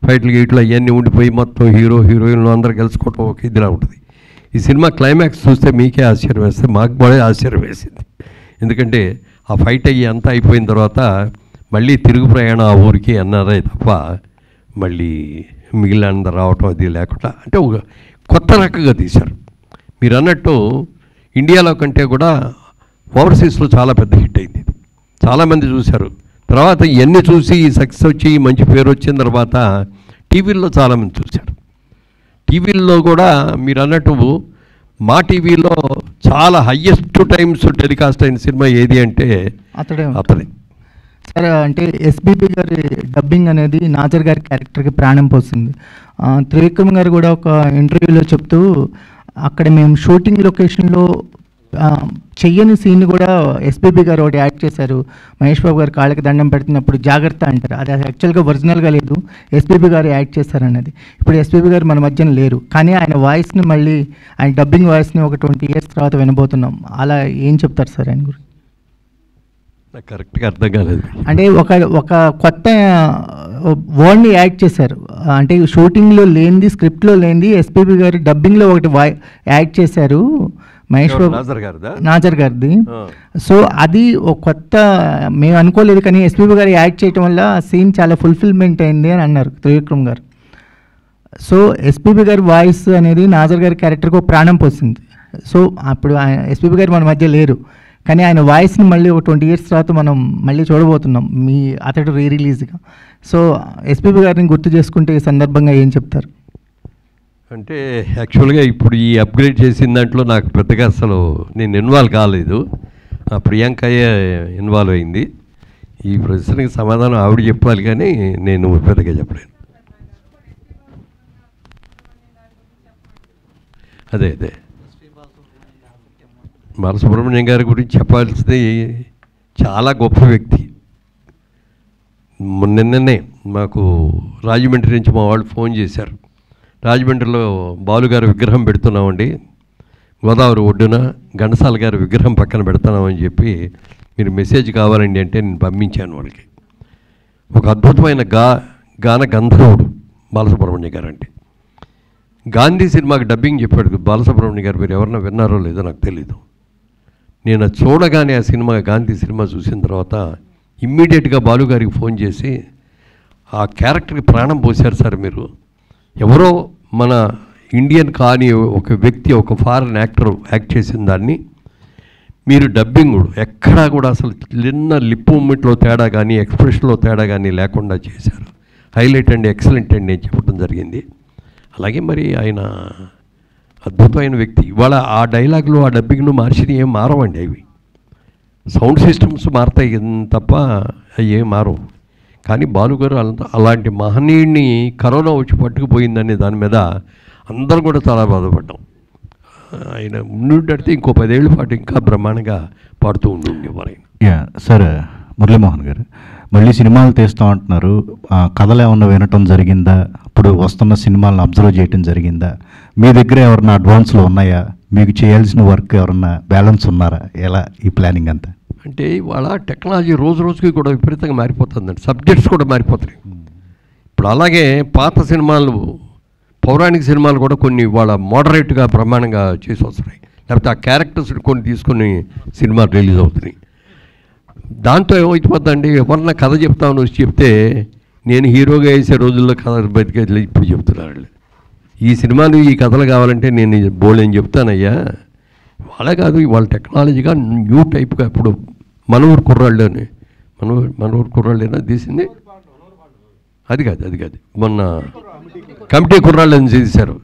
[SPEAKER 1] ఫైట్లు గీట్లు అవన్నీ ఉండిపోయి మొత్తం హీరోయిన్లు అందరూ గెలుచుకోవటం ఒక ఇదిలా ఉంటుంది. ఈ సినిమా క్లైమాక్స్ చూస్తే మీకే ఆశ్చర్యం వేస్తే మాకు కూడా ఆశ్చర్యం వేసింది. ఎందుకంటే ఆ ఫైట్ అయ్యి అంతా అయిపోయిన తర్వాత మళ్ళీ తిరుగు ప్రయాణం ఆ ఊరికి అన్నారే తప్ప మళ్ళీ మిగిలిన రావటం అది లేకుండా అంటే ఒక కొత్త రకంగా తీశారు. మీరు అన్నట్టు ఇండియాలో కంటే కూడా ఓవర్సీస్లో చాలా పెద్ద హిట్ అయింది. చాలామంది చూశారు. తర్వాత ఇవన్నీ చూసి సక్సెస్ వచ్చి మంచి పేరు వచ్చిన తర్వాత టీవీల్లో చాలామంది చూశారు. టీవీల్లో కూడా మీరు అన్నట్టు మా టీవీలో చాలా హయ్యెస్ట్ టైమ్స్ టెలికాస్ట్ అయిన సినిమా ఏది అంటే అతడే.
[SPEAKER 12] సరే, అంటే ఎస్బీబీ గారి డబ్బింగ్ అనేది నాజర్ గారి క్యారెక్టర్కి ప్రాణం పోసింది. త్రివిక్రమ్ గారు కూడా ఒక ఇంటర్వ్యూలో చెప్తూ అక్కడ మేము షూటింగ్ లొకేషన్లో చెయ్యని సీన్ కూడా ఎస్బీబీ గారు ఒకటి యాడ్ చేశారు. మహేష్ బాబు గారు కాళ్ళకి దండం పెడుతున్నప్పుడు జాగ్రత్త అంటారు, అది యాక్చువల్గా ఒరిజినల్గా లేదు, ఎస్బీబీ గారు యాడ్ చేశారన్నది. ఇప్పుడు ఎస్బీబీ గారు మన మధ్యన లేరు, కానీ ఆయన వాయిస్ని మళ్ళీ ఆయన డబ్బింగ్ వాయిస్ని ఒక 20 years తర్వాత వినబోతున్నాం. అలా ఏం చెప్తారు సార్ ఆయన గురించి?
[SPEAKER 1] నాకు కరెక్ట్గా అర్థం కాలేదు.
[SPEAKER 12] అంటే ఒక కొత్త వర్డ్ని యాడ్ చేశారు, అంటే షూటింగ్లో లేనిది, స్క్రిప్ట్లో లేనిది ఎస్పీబీ గారు డబ్బింగ్లో ఒకటి యాడ్ చేశారు మహేష్ బాబు నాజర్ గారిది. సో అది ఒక కొత్త, మేము అనుకోలేదు, కానీ ఎస్పీబీ గారు యాడ్ చేయటం వల్ల సీన్ చాలా ఫుల్ఫిల్మెంట్ అయింది అని అన్నారు త్రివిక్రమ్ గారు. సో ఎస్పీబీ గారి వాయిస్ అనేది నాజర్ గారి క్యారెక్టర్కి ఒక ప్రాణం పోసింది. సో అప్పుడు ఎస్పీబీ గారు మన మధ్య లేరు, కానీ ఆయన వాయిస్ని మళ్ళీ ఒక 20 years తర్వాత మనం మళ్ళీ చూడబోతున్నాం అతడు రీరిలీజ్గా. సో ఎస్పీబీ గారిని గుర్తు చేసుకుంటే ఈ సందర్భంగా ఏం చెప్తారు?
[SPEAKER 1] అంటే యాక్చువల్గా ఇప్పుడు ఈ అప్గ్రేడ్ చేసిన దాంట్లో నాకు పెద్దగా అసలు నేను ఇన్వాల్వ్ కాలేదు, ప్రియాంకయ్య ఇన్వాల్వ్ అయింది. ఈ ప్రశ్నకి సమాధానం ఆవిడ చెప్పాలి, కానీ నేను పెద్దగా చెప్పలేను. అదే బాలసుబ్రహ్మణ్యం గారి గురించి చెప్పాల్సింది, చాలా గొప్ప వ్యక్తి. నిన్ననే మాకు రాజమండ్రి నుంచి మా వాళ్ళు ఫోన్ చేశారు, రాజమండ్రిలో బాలుగారి విగ్రహం పెడుతున్నామండి, గోదావరి ఒడ్డున ఘంటసాల గారి విగ్రహం పక్కన పెడుతున్నామని చెప్పి మీరు మెసేజ్ కావాలండి అంటే నేను పంపించాను వాళ్ళకి. ఒక అద్భుతమైన గాన గంధర్వుడు బాలసుబ్రహ్మణ్యం గారు. అంటే గాంధీ సినిమాకి డబ్బింగ్ చెప్పాడు బాలసుబ్రహ్మణ్యం గారు. మీరు ఎవరన్నా విన్నారో లేదో నాకు తెలీదు. నేను చూడగానే ఆ సినిమా, గాంధీ సినిమా చూసిన తర్వాత ఇమ్మీడియట్గా బాలుగారికి ఫోన్ చేసి, ఆ క్యారెక్టర్కి ప్రాణం పోశారు సార్ మీరు, ఎవరో మన ఇండియన్ కానీ ఒక వ్యక్తి, ఒక ఫారెన్ యాక్టర్ యాక్ట్ చేసిన దాన్ని మీరు డబ్బింగ్ ఎక్కడా కూడా అసలు చిన్న లిప్ మూమెంట్లో తేడా కానీ ఎక్స్ప్రెషన్లో తేడా కానీ లేకుండా చేశారు. హైలైట్ అండి, ఎక్సలెంట్ అండి అని చెప్పడం జరిగింది. అలాగే మరి ఆయన అద్భుతమైన వ్యక్తి. ఇవాళ ఆ డైలాగులు, ఆ డబ్బింగ్ను మార్చిని ఏం మారవండి. అవి సౌండ్ సిస్టమ్స్ మారుతాయి తప్ప అవి ఏం మారవు. కానీ బాలుగారు అలాంటి మహనీయుడిని కరోనా వచ్చి పట్టుకుపోయిందనే దాని మీద అందరం కూడా చాలా బాధపడ్డాం. ఆయన ఉండుంటే ఇంకో 10 ఏళ్ళ పాటు ఇంకా బ్రహ్మాండంగా పాడుతూ ఉండేవారు ఆయన.
[SPEAKER 13] సార్ మురళీమోహన్ గారు, మళ్ళీ సినిమాలు తీస్తూ ఉంటున్నారు, కథలు ఏమన్నా వినటం జరిగిందా? ఇప్పుడు వస్తున్న సినిమాలను అబ్జర్వ్ చేయటం జరిగిందా? మీ దగ్గర ఎవరన్నా అడ్వాన్స్లో ఉన్నాయా? మీకు చేయాల్సిన వర్క్ ఎవరన్నా బ్యాలెన్స్ ఉన్నారా? ఎలా ఈ ప్లానింగ్ అంతా?
[SPEAKER 1] అంటే ఇవాళ టెక్నాలజీ రోజు రోజుకి కూడా విపరీతంగా మారిపోతుందండి, సబ్జెక్ట్స్ కూడా మారిపోతాయి. ఇప్పుడు అలాగే పాత సినిమాలు, పౌరాణిక సినిమాలు కూడా కొన్ని ఇవాళ మోడరేట్గా బ్రహ్మాండంగా చేసి వస్తున్నాయి. లేకపోతే ఆ క్యారెక్టర్స్ కొన్ని తీసుకొని సినిమాలు రిలీజ్ అవుతున్నాయి. దాంతో ఏమైపోతుందండి, ఎవరన్నా కథ చెప్తామని వచ్చి చెప్తే నేను హీరోగా వేసే రోజుల్లో కథ బతికే ఇప్పుడు చెప్తున్నారు. ఈ సినిమాలు ఈ కథలు కావాలంటే నేను బోల్డ్ ఏం చెప్తానయ్యా, వాళ్ళే కాదు, ఇవాళ టెక్నాలజీగా న్యూ టైప్గా ఇప్పుడు మన ఊరు కుర్రాళ్ళని మన ఊరు కుర్రాళ్ళేనా తీసింది, అది కాదు మొన్న కమిటీ కుర్రాళ్ళని తీశారు.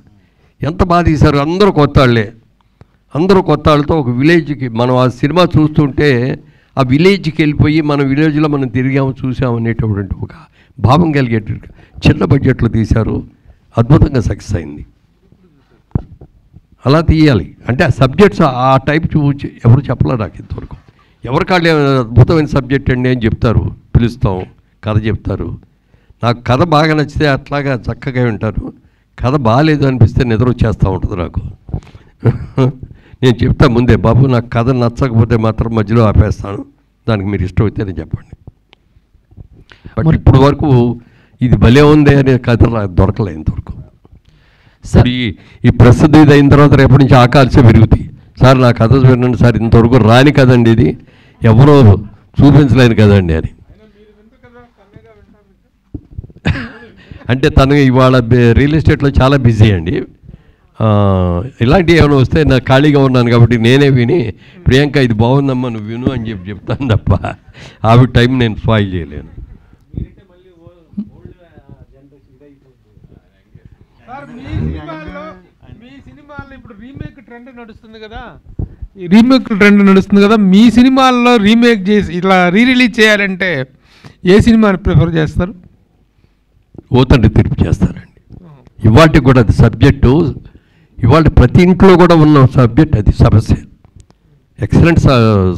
[SPEAKER 1] ఎంత బాగా తీశారు, అందరూ కొత్త వాళ్ళతో ఒక విలేజ్కి మనం ఆ సినిమా చూస్తుంటే ఆ విలేజ్కి వెళ్ళిపోయి మన విలేజ్లో మనం తిరిగాము చూసాము అనేటటువంటి ఒక భావం కలిగేటట్టు చిన్న బడ్జెట్లో తీశారు, అద్భుతంగా సక్సెస్ అయింది. అలా తీయాలి అంటే ఆ సబ్జెక్ట్స్ ఆ టైప్ చూసి ఎవరు చెప్పలేరు నాకు ఇంతవరకు. ఎవరికాళ్ళు అద్భుతమైన సబ్జెక్ట్ అండి అని చెప్తారు, పిలుస్తాం, కథ చెప్తారు. నాకు కథ బాగా నచ్చితే అట్లాగా చక్కగా వింటారు, కథ బాగాలేదు అనిపిస్తే నిద్ర వచ్చేస్తూ ఉంటుంది నాకు. నేను చెప్తా ముందే, బాబు నాకు కథ నచ్చకపోతే మాత్రం మధ్యలో ఆపేస్తాను, దానికి మీరు ఇష్టం అయితే నేను చెప్పండి. బట్ ఇప్పుడు వరకు ఇది భలే ఉంది అనే కథ దొరకలే ఇంతవరకు. ఇప్పుడు ఈ ప్రస్తుతం ఇది అయిన తర్వాత రేపటి నుంచి ఆకాల్సే పెరుగుతాయి. సార్ నా కథ వినండి సార్, ఇంతవరకు రాని కదండి ఇది, ఎవరో చూపించలేని కదండి అని. అంటే తను ఇవాళ రియల్ ఎస్టేట్లో చాలా బిజీ అండి. ఇలాంటివి ఏమైనా వస్తే నాకు ఖాళీగా ఉన్నాను కాబట్టి నేనే విని ప్రియాంక ఇది బాగుందమ్మా నువ్వు విను అని చెప్తాను తప్ప ఆవిడ టైం నేను స్పాయిల్ చేయలేను.
[SPEAKER 6] మీ సినిమాల్లో ఇప్పుడు రీమేక్ ట్రెండ్ నడుస్తుంది కదా, ఈ రీమేక్ ట్రెండ్ నడుస్తుంది కదా, మీ సినిమాల్లో రీమేక్ చేసి ఇట్లా రిలీజ్ చేయాలంటే ఏ సినిమాని ప్రిఫర్ చేస్తారు?
[SPEAKER 1] ఓతండి తీర్పు చేస్తారండి. ఇవాళకి కూడా అది సబ్జెక్టు, ఇవాళ ప్రతి ఇంట్లో కూడా ఉన్న సబ్జెక్ట్ అది సమస్య. Excellent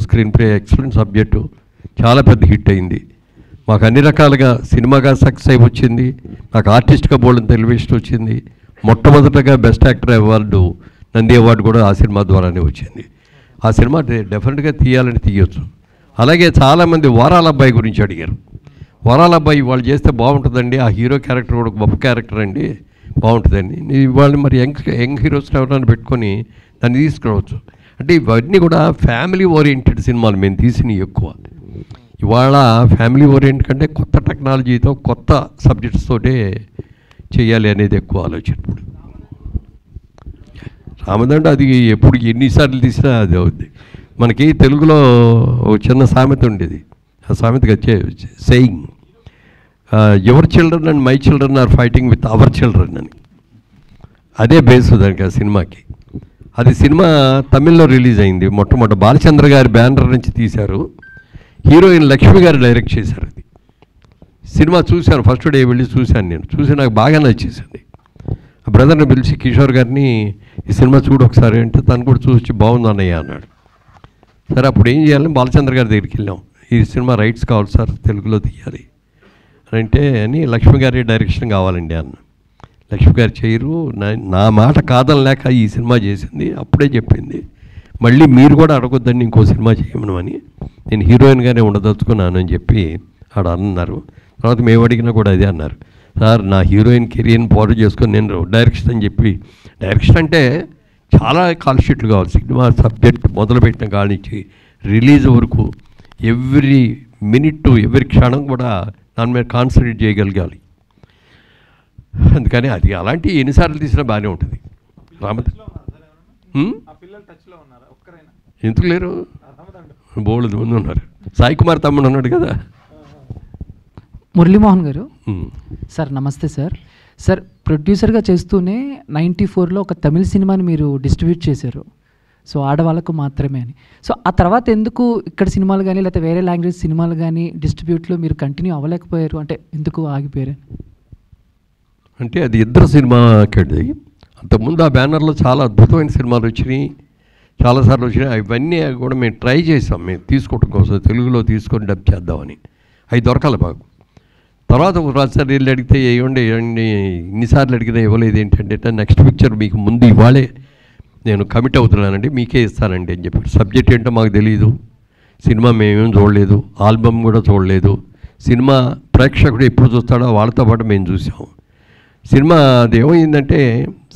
[SPEAKER 1] screen play, excellent subject, చాలా పెద్ద హిట్ అయింది. మాకు అన్ని రకాలుగా సినిమాగా సక్సెస్ అయి వచ్చింది, నాకు ఆర్టిస్ట్గా బోల్డ్ టెలివిజన్ వచ్చింది. మొట్టమొదటగా best actor award, Nandi award కూడా ఆ సినిమా ద్వారానే వచ్చింది. ఆ సినిమా డెఫినెట్గా తీయాలని తీయొచ్చు. అలాగే చాలామంది వారాల అబ్బాయి గురించి అడిగారు. వారాల అబ్బాయి వాళ్ళు చేస్తే బాగుంటుందండి, ఆ హీరో క్యారెక్టర్ కూడా గొప్ప క్యారెక్టర్ అండి, బాగుంటుందండి. వాళ్ళు మరి యంగ్ హీరోస్ని ఎవరైనా పెట్టుకొని దాన్ని తీసుకురావచ్చు. అంటే ఇవన్నీ కూడా ఫ్యామిలీ ఓరియంటెడ్ సినిమాలు మేము తీసినవి ఎక్కువ. ఇవాళ ఫ్యామిలీ ఓరియంట్ కంటే కొత్త టెక్నాలజీతో కొత్త సబ్జెక్ట్స్ తోటే చేయాలి అనేది ఎక్కువ ఆలోచన. ఇప్పుడు రామదండ అది ఎప్పుడు ఎన్నిసార్లు తీసినా అది అవుద్ది. మనకి తెలుగులో ఒక చిన్న సామెత ఉండేది, ఆ సామెతగా saying your children and my children are fighting with our children అని. అదే బేస్ దానికి ఆ సినిమాకి. అది సినిమా తమిళ్లో రిలీజ్ అయింది. మొట్టమొదటి బాలచంద్ర గారి బ్యానర్ నుంచి తీశారు, హీరోయిన్ లక్ష్మి గారు డైరెక్ట్ చేశారు. అది సినిమా చూశాను, ఫస్ట్ డే వెళ్ళి చూశాను. నేను చూసి నాకు బాగా నచ్చేసింది. ఆ బ్రదర్ని పిలిచి కిషోర్ గారిని ఈ సినిమా చూడు ఒకసారి అంటే తను కూడా చూసి బాగుంది అన్నయ్య అన్నాడు. సరే అప్పుడు ఏం చేయాలని బాలచంద్ర గారి దగ్గరికి వెళ్ళాం. ఈ సినిమా రైట్స్ కావాలి సార్, తెలుగులో తీయాలి అంటే అని లక్ష్మి గారి డైరెక్షన్ కావాలండి అన్న. లక్ష్మి గారు చేయరు, నా మాట కాదని లేక ఈ సినిమా చేసింది. అప్పుడే చెప్పింది మళ్ళీ మీరు కూడా అడగొద్దండి ఇంకో సినిమా చేయమని, నేను హీరోయిన్గానే ఉండదలుచుకున్నాను అని చెప్పి ఆడ అన్నారు. తర్వాత మేము అడిగినా కూడా అదే అన్నారు, సార్ నా హీరోయిన్ కెరియర్ని పాటు చేసుకొని నేను డైరెక్షన్ అని చెప్పి. డైరెక్షన్ అంటే చాలా కాల్ షీట్లు కావాలి. సినిమా సబ్జెక్ట్ మొదలుపెట్టిన కాడి నుంచి రిలీజ్ వరకు ఎవ్రీ మినిట్ ఎవ్రీ క్షణం కూడా దాని మీద కాన్సన్ట్రేట్ చేయగలగాలి. అందుకని అది అలాంటి ఎన్నిసార్లు తీసినా బాగానే ఉంటుంది. ఎందుకు లేరు, బోల్డ్ మంది ఉన్నారు. సాయి కుమార్ తమ్ముడు ఉన్నాడు కదా.
[SPEAKER 14] మురళీమోహన్ గారు సార్ నమస్తే సార్. సార్ ప్రొడ్యూసర్గా చేస్తూనే 94లో ఒక తమిళ సినిమాని మీరు డిస్ట్రిబ్యూట్ చేశారు, సో ఆడవాళ్ళకు మాత్రమే అని. సో ఆ తర్వాత ఎందుకు ఇక్కడ సినిమాలు కానీ లేకపోతే వేరే లాంగ్వేజ్ సినిమాలు కానీ డిస్ట్రిబ్యూట్లో మీరు కంటిన్యూ అవ్వలేకపోయారు, అంటే ఎందుకు ఆగిపోయారు?
[SPEAKER 1] అంటే అది ఇద్దరు సినిమాకి. అంతకుముందు ఆ బ్యానర్లో చాలా అద్భుతమైన సినిమాలు వచ్చినాయి, చాలాసార్లు వచ్చినాయి. అవన్నీ కూడా మేము ట్రై చేసాం, మేము తీసుకోవడం కోసం తెలుగులో తీసుకొని డబ్ చేద్దామని. అవి దొరకాలి మాకు. తర్వాత రాజసారి వెళ్ళి అడిగితే ఏమండి ఇన్నిసార్లు అడిగినా ఇవ్వలేదు ఏంటంటే, నెక్స్ట్ పిక్చర్ మీకు ముందు ఇవాళే నేను కమిట్ అవుతున్నానండి, మీకే ఇస్తానండి అని చెప్పి. సబ్జెక్ట్ ఏంటో మాకు తెలియదు, సినిమా మేమేం చూడలేదు, ఆల్బమ్ కూడా చూడలేదు. సినిమా ప్రేక్షకుడు ఎప్పుడు చూస్తాడో వాళ్ళతో పాటు మేము చూసాం. సినిమా అది ఏమైందంటే,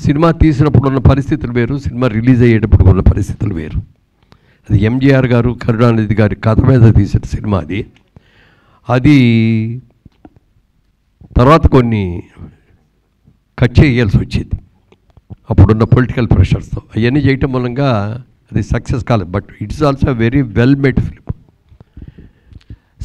[SPEAKER 1] సినిమా తీసినప్పుడు ఉన్న పరిస్థితులు వేరు, సినిమా రిలీజ్ అయ్యేటప్పుడు ఉన్న పరిస్థితులు వేరు. అది ఎంజీఆర్ గారు కరుణానిధి గారి కథ మీద తీసిన సినిమా అది. అది తర్వాత కొన్ని కట్ చేయాల్సి వచ్చింది అప్పుడున్న పొలిటికల్ ప్రెషర్స్తో. అవన్నీ చేయటం మూలంగా అది సక్సెస్ కాలేదు. But it's also very well made film.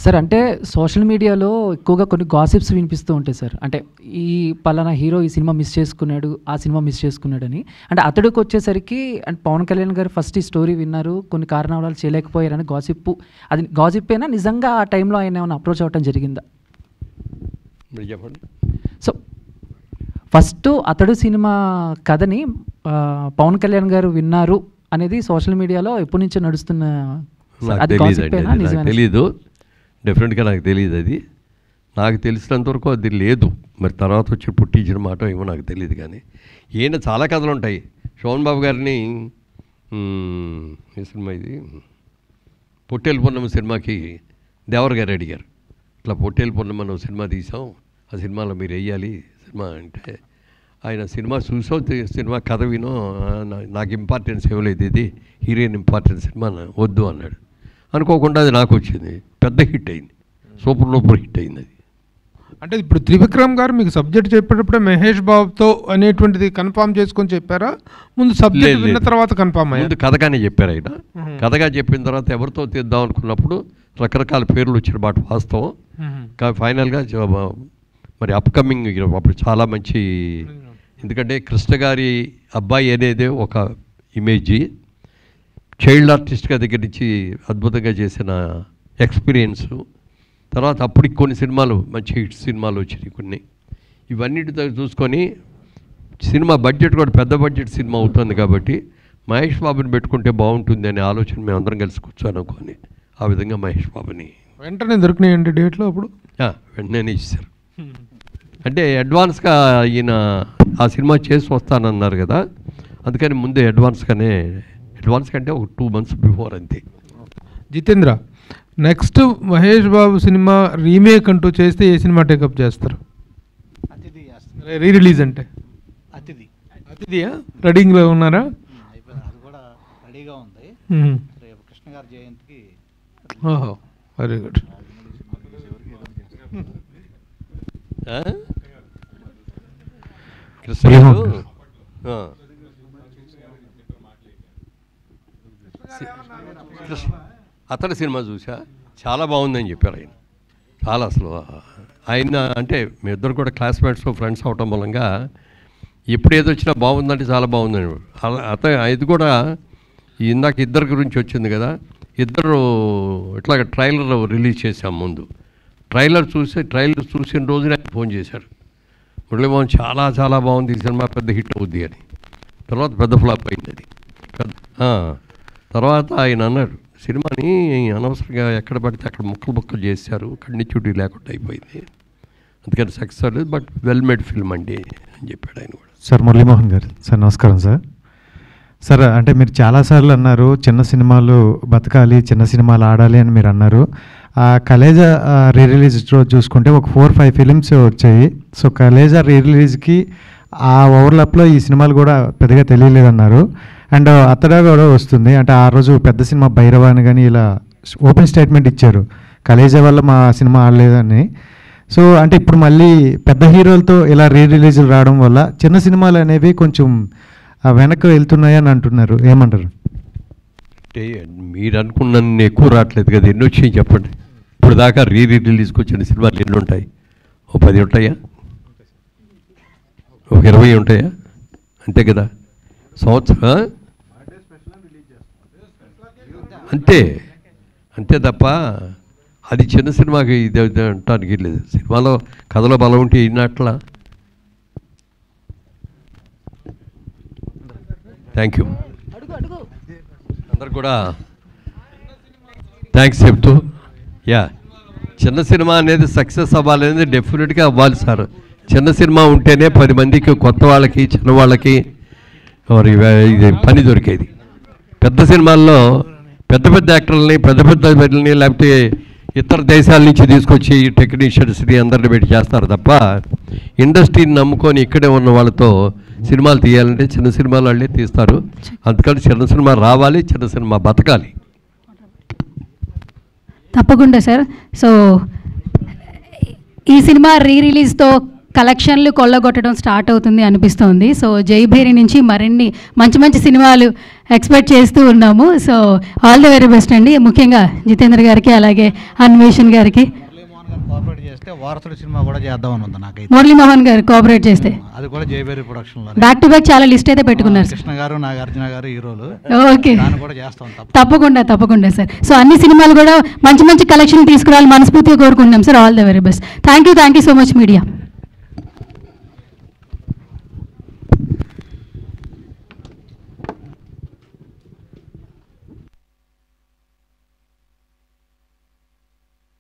[SPEAKER 14] Sir అంటే సోషల్ మీడియాలో ఎక్కువగా కొన్ని గాసిప్స్ వినిపిస్తూ ఉంటాయి సార్. అంటే ఈ పలానా హీరో ఈ సినిమా మిస్ చేసుకున్నాడు, ఆ సినిమా మిస్ చేసుకున్నాడని. అంటే అతడికి వచ్చేసరికి అంటే పవన్ కళ్యాణ్ గారు ఫస్ట్ ఈ స్టోరీ విన్నారు, కొన్ని కారణాల వల్ల చేయలేకపోయారని గాసిప్. అది గాసిప్ అయినా నిజంగా ఆ టైంలో ఆయన ఏమైనా అప్రోచ్ అవ్వటం జరిగిందా?
[SPEAKER 1] చెప్పండి.
[SPEAKER 14] సో ఫస్ట్ అతడు సినిమా కథని పవన్ కళ్యాణ్ గారు విన్నారు అనేది సోషల్ మీడియాలో ఎప్పటి నుంచో నడుస్తున్న. అది గాసిప్ అయినా నిజమేనా?
[SPEAKER 1] తెలీదు, డెఫినెట్గా నాకు తెలియదు. అది నాకు తెలిసినంతవరకు అది లేదు. మరి తర్వాత వచ్చి పుట్టించిన మాట ఏమో నాకు తెలియదు. కానీ ఈయన చాలా కథలు ఉంటాయి. శోభన్ బాబు గారిని ఈ సినిమా ఇది పొట్టేలు పున్నమ సినిమాకి దేవర్ గారు అడిగారు, ఇట్లా పొట్టేలు పున్నమ మనం సినిమా తీసాం, ఆ సినిమాలో మీరు వేయాలి సినిమా అంటే, ఆయన సినిమా చూసో సినిమా కథ వినో నాకు ఇంపార్టెన్స్ ఇవ్వలేదు, ఇది హీరోయిన్ ఇంపార్టెన్స్ సినిమా వద్దు అన్నాడు. అనుకోకుండా అది నాకు వచ్చింది, పెద్ద హిట్ అయింది, సూపర్ హిట్ అయింది అది.
[SPEAKER 6] అంటే ఇప్పుడు త్రివిక్రమ్ గారు మీకు సబ్జెక్ట్ చెప్పేటప్పుడే మహేష్ బాబుతో అనేటువంటిది కన్ఫామ్ చేసుకొని చెప్పారా, ముందు సబ్జెక్ట్ విన్న తర్వాత కన్ఫామ్ అయ్యారు?
[SPEAKER 1] ముందు కథగానే చెప్పారు ఆయన. కథగా చెప్పిన తర్వాత ఎవరితో తీద్దాం అనుకున్నప్పుడు రకరకాల పేర్లు వచ్చిన మాట వాస్తవం. కానీ ఫైనల్గా మరి అప్కమింగ్ అప్పుడు చాలా మంచి, ఎందుకంటే కృష్ణ గారి అబ్బాయి అనేది ఒక ఇమేజ్, చైల్డ్ ఆర్టిస్ట్గా దగ్గర నుంచి అద్భుతంగా చేసిన ఎక్స్పీరియన్సు, తర్వాత అప్పటికి కొన్ని సినిమాలు మంచి హిట్ సినిమాలు వచ్చినాయి కొన్ని. ఇవన్నిటితో చూసుకొని సినిమా బడ్జెట్ కూడా పెద్ద బడ్జెట్ సినిమా అవుతుంది కాబట్టి మహేష్ బాబుని పెట్టుకుంటే బాగుంటుంది అనే ఆలోచన మేము అందరం కలిసి కూర్చొని అనుకొని ఆ విధంగా మహేష్ బాబుని
[SPEAKER 6] వెంటనే దొరికినాయండి డేట్లో అప్పుడు?
[SPEAKER 1] వెంటనే ఇచ్చారు. అంటే అడ్వాన్స్గా ఈయన ఆ సినిమా చేసి వస్తానన్నారు కదా, అందుకని ముందే అడ్వాన్స్ కంటే ఒక 2 months బిఫోర్ అంతే.
[SPEAKER 6] Jitendra, next Mahesh Babu cinema remake అంటూ చేస్తే ఏ సినిమా టేకప్ చేస్తారు? రీ రిలీజ్ అంటే అతిథియా రెడీలో ఉన్నారా?
[SPEAKER 4] అది కూడా రెడీగా ఉంది. రేపు కృష్ణ గారి జయంతికి.
[SPEAKER 6] ఓహో, వెరీ గుడ్.
[SPEAKER 1] అతని సినిమా చూసా, చాలా బాగుందని చెప్పారు ఆయన. చాలా అసలు ఆయన అంటే మీ ఇద్దరు కూడా క్లాస్మేట్స్ ఫ్రెండ్స్ అవటం మూలంగా ఎప్పుడు ఏది వచ్చినా బాగుందంటే చాలా బాగుందని. ఇది కూడా ఇందాక ఇద్దరి గురించి వచ్చింది కదా, ఇద్దరు ఇట్లాగ ట్రైలర్ రిలీజ్ చేశాం. ముందు ట్రైలర్ చూసిన రోజునే ఫోన్ చేశారు, మురళీమోహన్ చాలా చాలా బాగుంది ఈ సినిమా, పెద్ద హిట్ అవుద్ది అని. తర్వాత పెద్ద ఫ్లాప్ అయింది అది. తర్వాత ఆయన అన్నాడు, సినిమాని అనవసరంగా ఎక్కడ పడితే అక్కడ ముక్కలు చేశారు, కంటిన్యూటీ లేకుండా అయిపోయింది, అందుకని సక్సెస్ అవ్వలేదు, బట్ వెల్ మేడ్ ఫిల్మ్ అండి అని చెప్పాడు ఆయన కూడా.
[SPEAKER 5] సార్ మురళీమోహన్ గారు సార్ నమస్కారం సార్. సార్ అంటే మీరు చాలాసార్లు అన్నారు చిన్న సినిమాలు బతకాలి, చిన్న సినిమాలు ఆడాలి అని మీరు అన్నారు. కలేజా రీ రిలీజ్ చూసుకుంటే ఒక 4-5 ఫిలిమ్స్ వచ్చాయి. సో కలేజా రీ రిలీజ్కి ఆ ఓవర్లాప్లో ఈ సినిమాలు కూడా పెద్దగా తెలియలేదన్నారు. అండ్ అతడా కూడా వస్తుంది అంటే ఆ రోజు పెద్ద సినిమా భైరవాని కానీ ఇలా ఓపెన్ స్టేట్మెంట్ ఇచ్చారు, కలేజా వల్ల మా సినిమా ఆడలేదని. సో అంటే ఇప్పుడు మళ్ళీ పెద్ద హీరోలతో ఇలా రీ రిలీజులు రావడం వల్ల చిన్న సినిమాలు అనేవి కొంచెం వెనక్కి వెళ్తున్నాయని అంటున్నారు, ఏమంటారు?
[SPEAKER 1] అంటే మీరు అనుకున్న ఎక్కువ రావట్లేదు కదా, ఎన్ని వచ్చాయి చెప్పండి. ఇప్పుడు దాకా రీ రిలీజ్కి వచ్చిన సినిమాలు ఎన్ని ఉంటాయి? ఓ 10 ఉంటాయా, ఒక 20 ఉంటాయా, అంతే కదా సంవత్సరం. అంతే తప్ప అది చిన్న సినిమాకి ఇది అంటానికి లేదు. సినిమాలో కథలో బలం ఉంటే ఇన్నట్లా. థ్యాంక్ యూ అందరు కూడా థ్యాంక్స్ చెప్తూ, చిన్న సినిమా అనేది సక్సెస్ అవ్వాలనేది డెఫినెట్గా అవ్వాలి సార్. చిన్న సినిమా ఉంటేనే 10 మందికి, కొత్త వాళ్ళకి, చిన్న వాళ్ళకి ఇది పని దొరికేది. పెద్ద సినిమాల్లో పెద్ద యాక్టర్లని, పెద్ద వీళ్ళని లేకపోతే ఇతర దేశాల నుంచి తీసుకొచ్చి టెక్నీషియన్స్ని అందరిని పెట్టి చేస్తారు తప్ప ఇండస్ట్రీని నమ్ముకొని ఇక్కడే ఉన్న వాళ్ళతో సినిమాలు తీయాలంటే చిన్న సినిమాలు వాళ్ళే తీస్తారు. అందుకని చిన్న సినిమా రావాలి, చిన్న సినిమా బతకాలి.
[SPEAKER 3] తప్పకుండా సార్. సో ఈ సినిమా రీ రిలీజ్తో కలెక్షన్లు కొల్లగొట్టడం స్టార్ట్ అవుతుంది అనిపిస్తోంది. సో జైభేరి నుంచి మరిన్ని మంచి మంచి సినిమాలు ఎక్స్పెక్ట్ చేస్తూ ఉన్నాము. So all the very best అండి. ముఖ్యంగా జితేంద్ర గారికి అలాగే అన్వేషణ్ గారికి.
[SPEAKER 4] కోఆపరేట్ చేస్తే వారసుడు సినిమా కూడా చేద్దామని ఉంది నాకైతే.
[SPEAKER 3] మురళీమోహన్ గారు కోఆపరేట్ చేస్తే
[SPEAKER 4] అది కూడా జైబేరి ప్రొడక్షన్లో
[SPEAKER 3] బ్యాక్ టు బ్యాక్ చాలా లిస్ట్ అయితే పెట్టుకున్నారు.
[SPEAKER 4] కృష్ణ గారు, నాగార్జున గారు హీరోలు.
[SPEAKER 3] ఓకే,
[SPEAKER 4] దాన్ని కూడా చేస్తాం
[SPEAKER 3] తప్పకుండా సార్. సో అన్ని సినిమాలు కూడా మంచి మంచి కలెక్షన్ తీసుకురావాలి మనస్ఫూర్తిగా కోరుకుంటున్నాం sir. All the very best. Thank you so much media.